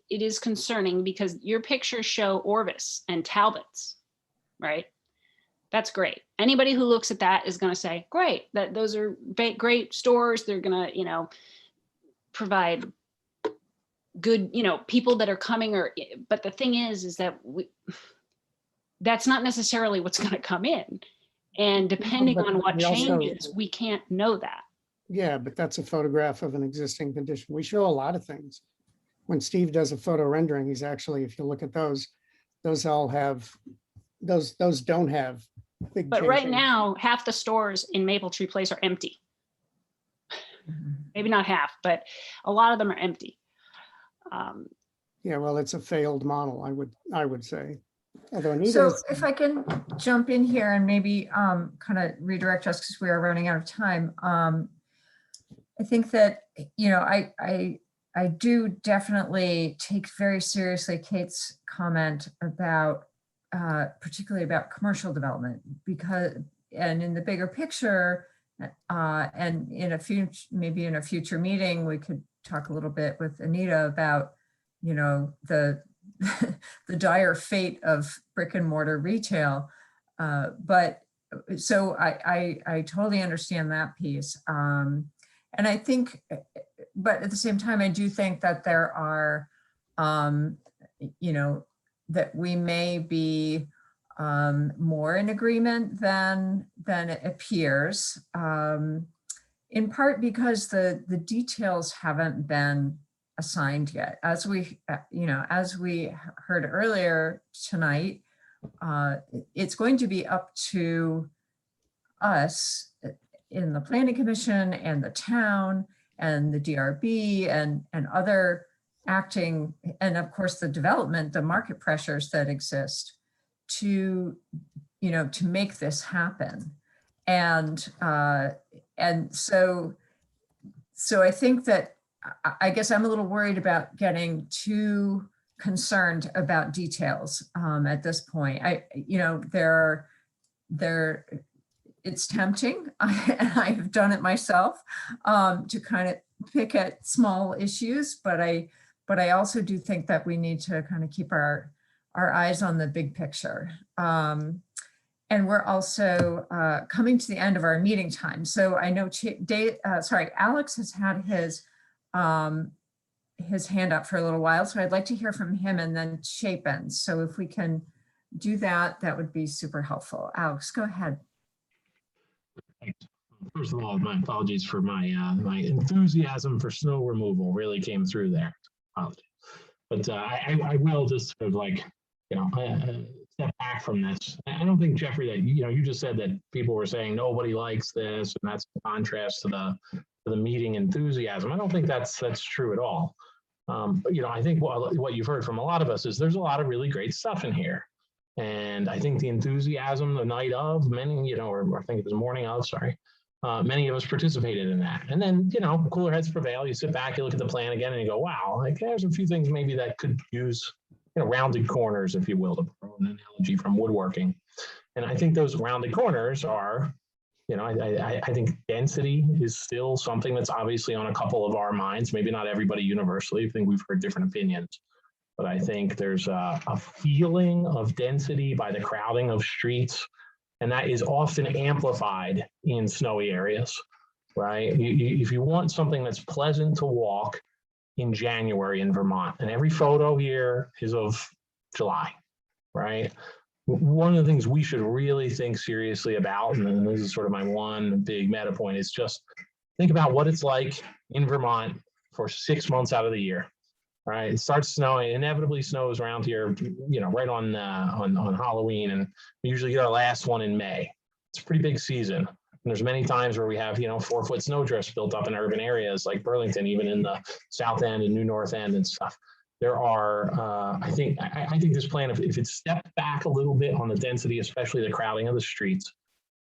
is concerning because your pictures show Orvis and Talbot's, right? That's great. Anybody who looks at that is going to say, great, that those are great stores. They're going to, provide good, people that are coming but the thing is that that's not necessarily what's going to come in. And depending on what changes, we can't know that. Yeah, but that's a photograph of an existing condition. We show a lot of things. When Steve does a photo rendering, he's actually, if you look at those all have, those don't have big But right changes. now, half the stores in Maple Tree Place are empty. Maybe not half, but a lot of them are empty. Yeah, well, it's a failed model, I would say. Although Anita So is- if I can jump in here and maybe kind of redirect us because we are running out of time. I think that, I do definitely take very seriously Kate's comment about, particularly about commercial development, and in the bigger picture, and maybe in a future meeting, we could talk a little bit with Anita about, the dire fate of brick and mortar retail. But so I totally understand that piece. And I think, but at the same time, I do think that there are, that we may be more in agreement than it appears, in part because the details haven't been assigned yet. As we heard earlier tonight, it's going to be up to us in the Planning Commission and the town and the DRB and other acting, and of course the development, the market pressures that exist to make this happen. And so I think that, I guess I'm a little worried about getting too concerned about details at this point. It's tempting, and I've done it myself, to kind of pick at small issues, but I also do think that we need to kind of keep our eyes on the big picture. And we're also coming to the end of our meeting time. So I know Alex has had his hand up for a little while, so I'd like to hear from him, and then Chapin. So if we can do that, that would be super helpful. Alex, go ahead. First of all, my apologies for my enthusiasm for snow removal really came through there. Apologies. But I will just sort of step back from this. I don't think, Jeffrey, that you just said that people were saying nobody likes this, and that's a contrast to the meeting enthusiasm. I don't think that's true at all. I think what you've heard from a lot of us is there's a lot of really great stuff in here. And I think the enthusiasm the night of, many, or I think it was morning of, sorry, many of us participated in that. And then, cooler heads prevail. You sit back, you look at the plan again, and you go, wow, there's a few things maybe that could use, rounded corners, if you will, to borrow an analogy from woodworking. And I think those rounded corners are, I think density is still something that's obviously on a couple of our minds, maybe not everybody universally. I think we've heard different opinions. But I think there's a feeling of density by the crowding of streets, and that is often amplified in snowy areas, right? If you want something that's pleasant to walk in January in Vermont, and every photo here is of July, right? One of the things we should really think seriously about, and this is sort of my one big meta point, is just think about what it's like in Vermont for 6 months out of the year. Right, it starts snowing. Inevitably snows around here, right on Halloween, and we usually get our last one in May. It's a pretty big season, and there's many times where we have 4-foot snowdrifts built up in urban areas like Burlington, even in the South End and New North End and stuff. there are, I think this plan, if it stepped back a little bit on the density, especially the crowding of the streets,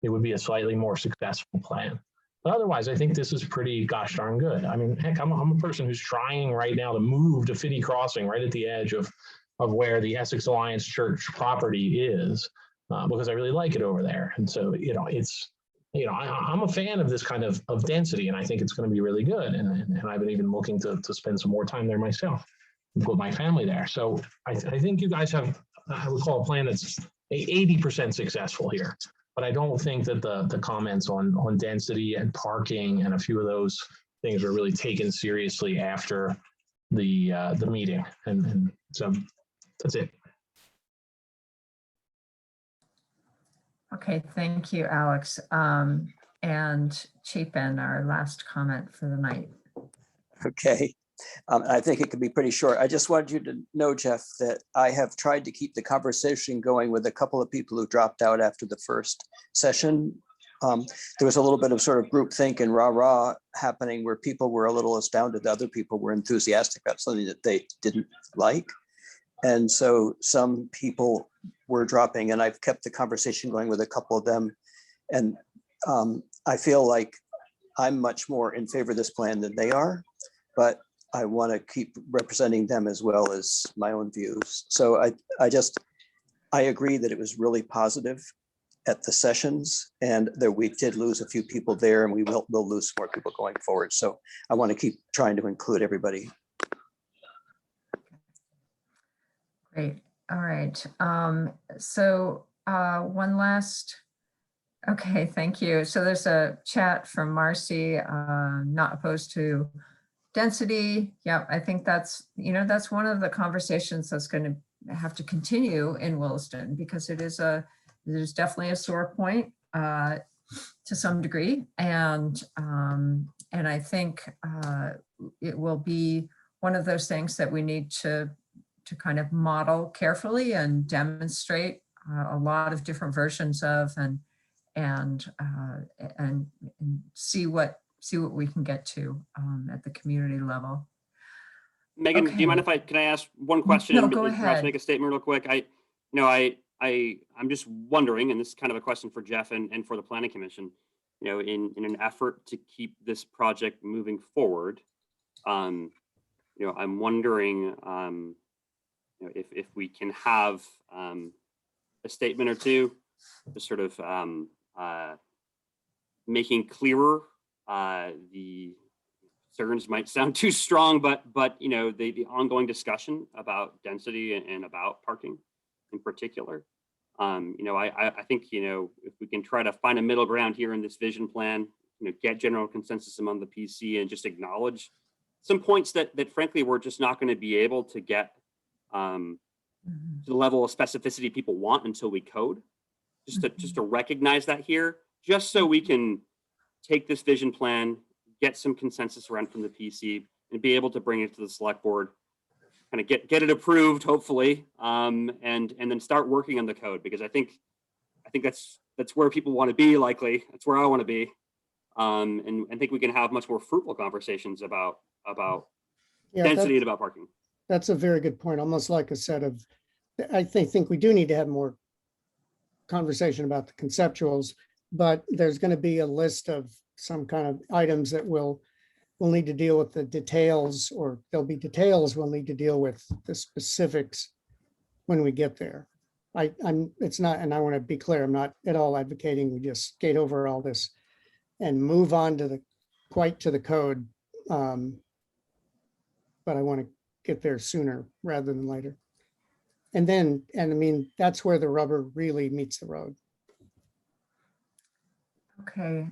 it would be a slightly more successful plan. But otherwise, I think this is pretty gosh darn good. I mean, heck, I'm a person who's trying right now to move to Fitty Crossing, right at the edge of where the Essex Alliance Church property is, because I really like it over there. And so, I'm a fan of this kind of density, and I think it's going to be really good. And I've been even looking to spend some more time there myself, put my family there. So I think you guys have, I would call a plan that's 80% successful here. But I don't think that the comments on density and parking and a few of those things were really taken seriously after the meeting. And so that's it. Okay, thank you, Alex. And Chapin, our last comment for the night. Okay. I think it could be pretty short. I just wanted you to know, Jeff, that I have tried to keep the conversation going with a couple of people who dropped out after the first session. There was a little bit of sort of groupthink and rah-rah happening where people were a little astounded. Other people were enthusiastic about something that they didn't like. And so some people were dropping, and I've kept the conversation going with a couple of them. And I feel like I'm much more in favor of this plan than they are, but I want to keep representing them as well as my own views. So I agree that it was really positive at the sessions, and that we did lose a few people there, and we'll lose more people going forward. So I want to keep trying to include everybody. Great. All right. So one last. Okay, thank you. So there's a chat from Marcy, not opposed to density. Yeah, I think that's one of the conversations that's going to have to continue in Williston, because it is definitely a sore point to some degree. And I think it will be one of those things that we need to kind of model carefully and demonstrate a lot of different versions of, and see what we can get to at the community level. Megan, Okay. do you mind can I ask one question? No, go and perhaps ahead. make a statement real quick. I'm just wondering, and this is kind of a question for Jeff and for the Planning Commission, in an effort to keep this project moving forward, I'm wondering, if we can have a statement or two, just sort of making clearer the concerns might sound too strong, but the ongoing discussion about density and about parking in particular. I think if we can try to find a middle ground here in this vision plan, get general consensus among the PC and just acknowledge some points that frankly we're just not going to be able to get to the level of specificity people want until we code. Just to recognize that here, just so we can take this vision plan, get some consensus around from the PC, and be able to bring it to the select board, kind of get it approved, hopefully, and then start working on the code, because I think that's where people want to be. Likely, that's where I want to be, and I think we can have much more fruitful conversations about density and about parking. That's a very good point. Almost like a set of, I think we do need to have more conversation about the conceptuals, but there's going to be a list of some kind of items that we'll need to deal with the details, or there'll be details we'll need to deal with the specifics when we get there. It's not, and I want to be clear, I'm not at all advocating we just skate over all this and move on to the code. But I want to get there sooner rather than later. And I mean, that's where the rubber really meets the road. Okay,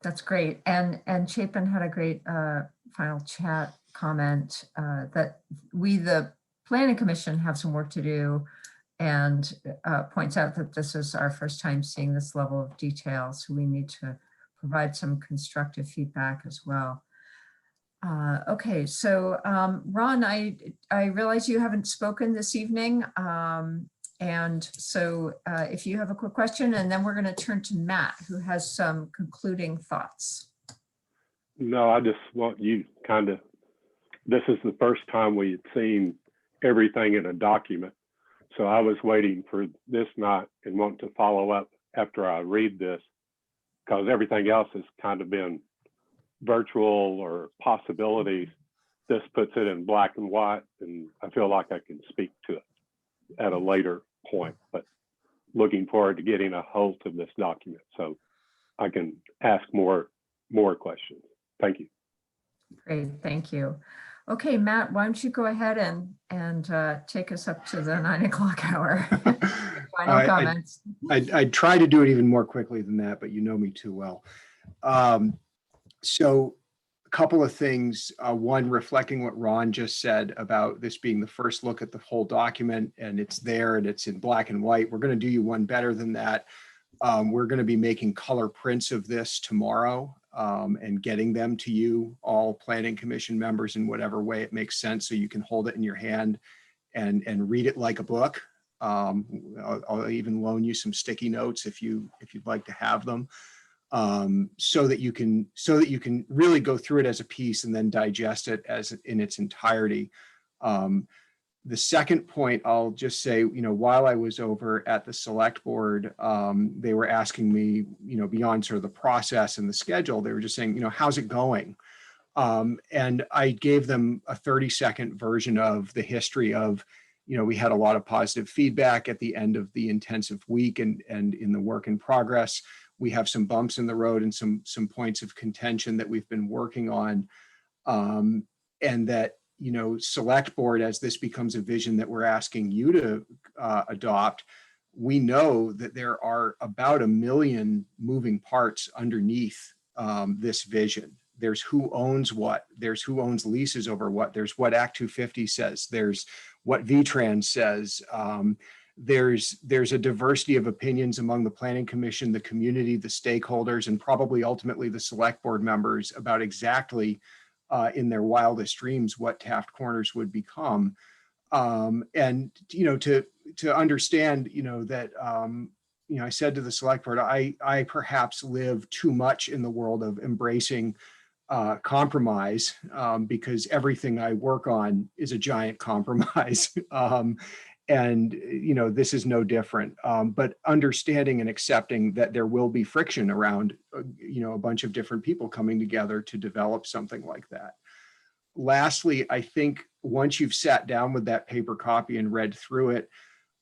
that's great. And Chapin had a great final chat comment that we, the Planning Commission, have some work to do, and points out that this is our first time seeing this level of detail, so we need to provide some constructive feedback as well. Okay, so Ron, I realize you haven't spoken this evening, and so if you have a quick question, and then we're going to turn to Matt, who has some concluding thoughts. No, I just want you kind of this is the first time we had seen everything in a document. So I was waiting for this night and want to follow up after I read this, because everything else has kind of been virtual or possibilities. This puts it in black and white, and I feel like I can speak to it at a later point, but looking forward to getting a hold of this document so I can ask more questions. Thank you. Great, thank you. Okay, Matt, why don't you go ahead and take us up to the 9 o'clock hour? Final comments. I'd try to do it even more quickly than that, but you know me too well. So a couple of things. One, reflecting what Ron just said about this being the first look at the whole document, and it's there and it's in black and white. We're going to do you one better than that. We're going to be making color prints of this tomorrow and getting them to you, all Planning Commission members, in whatever way it makes sense, so you can hold it in your hand and read it like a book. I'll even loan you some sticky notes if you'd like to have them, so that you can really go through it as a piece and then digest it as in its entirety. The second point, I'll just say, while I was over at the select board, they were asking me, beyond sort of the process and the schedule, they were just saying, how's it going? And I gave them a 30-second version of the history of, we had a lot of positive feedback at the end of the intensive week and in the work in progress. We have some bumps in the road and some points of contention that we've been working on. And that, select board, as this becomes a vision that we're asking you to adopt, we know that there are about 1 million moving parts underneath this vision. There's who owns what, there's who owns leases over what, there's what Act 250 says, there's what VTrans says. There's a diversity of opinions among the Planning Commission, the community, the stakeholders, and probably ultimately the select board members about exactly in their wildest dreams what Taft Corners would become. And to understand that I said to the select board, I perhaps live too much in the world of embracing compromise, because everything I work on is a giant compromise. And this is no different, but understanding and accepting that there will be friction around a bunch of different people coming together to develop something like that. Lastly, I think once you've sat down with that paper copy and read through it,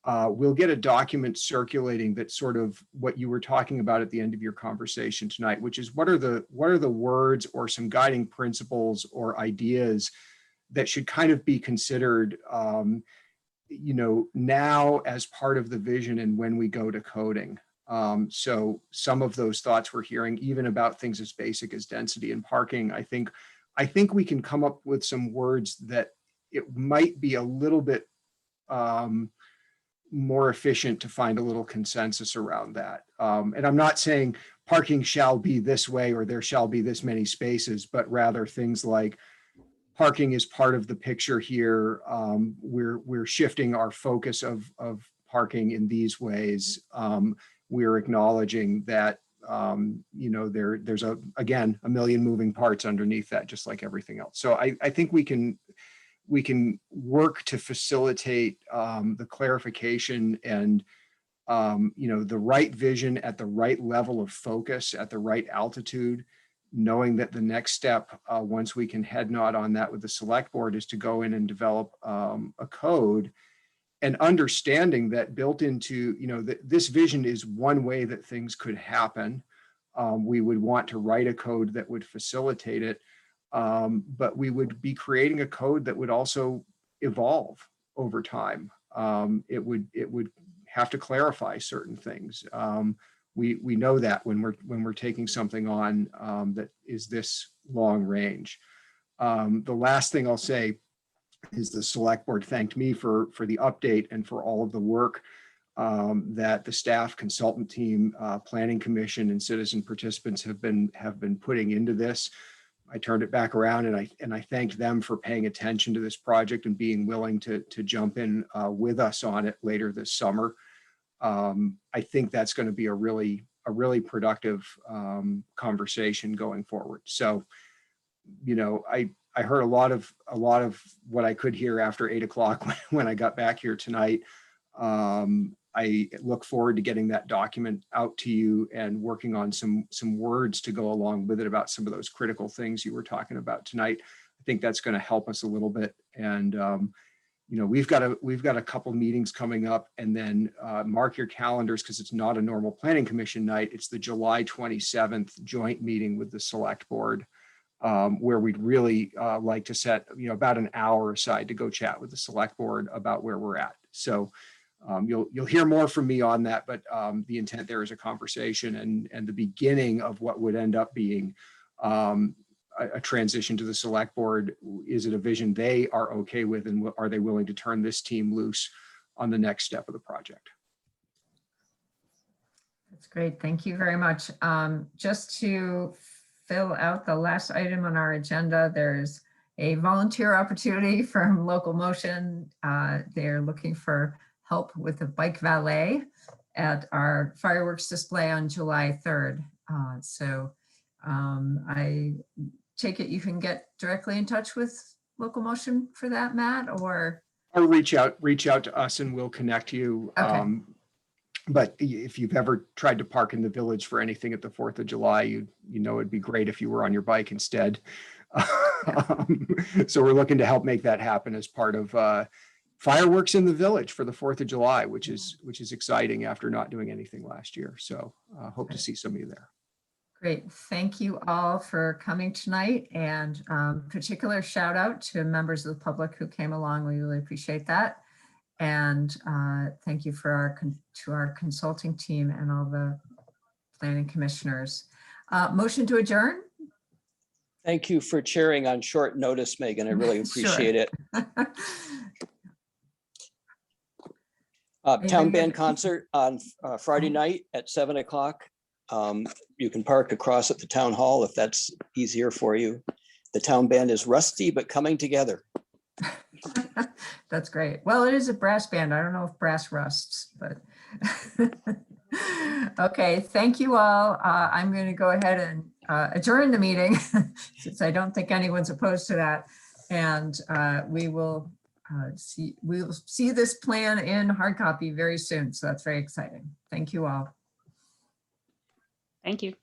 we'll get a document circulating that's sort of what you were talking about at the end of your conversation tonight, which is what are the words or some guiding principles or ideas that should kind of be considered now as part of the vision and when we go to coding. So some of those thoughts we're hearing, even about things as basic as density and parking, I think we can come up with some words that it might be a little bit more efficient to find a little consensus around that. And I'm not saying parking shall be this way or there shall be this many spaces, but rather things like parking is part of the picture here. We're shifting our focus of parking in these ways. We're acknowledging that there's again 1 million moving parts underneath that, just like everything else. So I think we can work to facilitate the clarification and the right vision at the right level of focus at the right altitude, knowing that the next step, once we can head nod on that with the select board, is to go in and develop a code, and understanding that built into, this vision is one way that things could happen. We would want to write a code that would facilitate it, but we would be creating a code that would also evolve over time. It would have to clarify certain things. We know that when we're taking something on that is this long range. The last thing I'll say is the select board thanked me for the update and for all of the work that the staff, consultant team, planning commission, and citizen participants have been putting into this. I turned it back around and I thanked them for paying attention to this project and being willing to jump in with us on it later this summer. I think that's going to be a really productive conversation going forward. So, I heard a lot of what I could hear after 8 o'clock when I got back here tonight. I look forward to getting that document out to you and working on some words to go along with it about some of those critical things you were talking about tonight. I think that's going to help us a little bit. And we've got a couple meetings coming up, and then mark your calendars, because it's not a normal planning commission night. It's the July 27th joint meeting with the select board, where we'd really like to set about an hour aside to go chat with the select board about where we're at. So you'll hear more from me on that, but the intent there is a conversation and the beginning of what would end up being a transition to the select board. Is it a vision they are okay with, and are they willing to turn this team loose on the next step of the project? That's great. Thank you very much. Just to fill out the last item on our agenda, there's a volunteer opportunity from Local Motion. They're looking for help with a bike valet at our fireworks display on July 3rd. I take it you can get directly in touch with Local Motion for that, Matt, or reach out to us and we'll connect you. Okay. But if you've ever tried to park in the village for anything at the 4th of July, you know it'd be great if you were on your bike instead. So we're looking to help make that happen as part of fireworks in the village for the 4th of July, which is exciting after not doing anything last year. So hope to see some of you there. Great. Thank you all for coming tonight, and particular shout out to members of the public who came along. We really appreciate that. And thank you for our consulting team and all the planning commissioners. Motion to adjourn. Thank you for chairing on short notice, Megan. I really appreciate it. Town band concert on Friday night at 7 o'clock. You can park across at the town hall if that's easier for you. The town band is rusty, but coming together. That's great. Well, it is a brass band. I don't know if brass rusts, but okay. Thank you all. I'm going to go ahead and adjourn the meeting since I don't think anyone's opposed to that. And we'll see this plan in hard copy very soon. So that's very exciting. Thank you all. Thank you.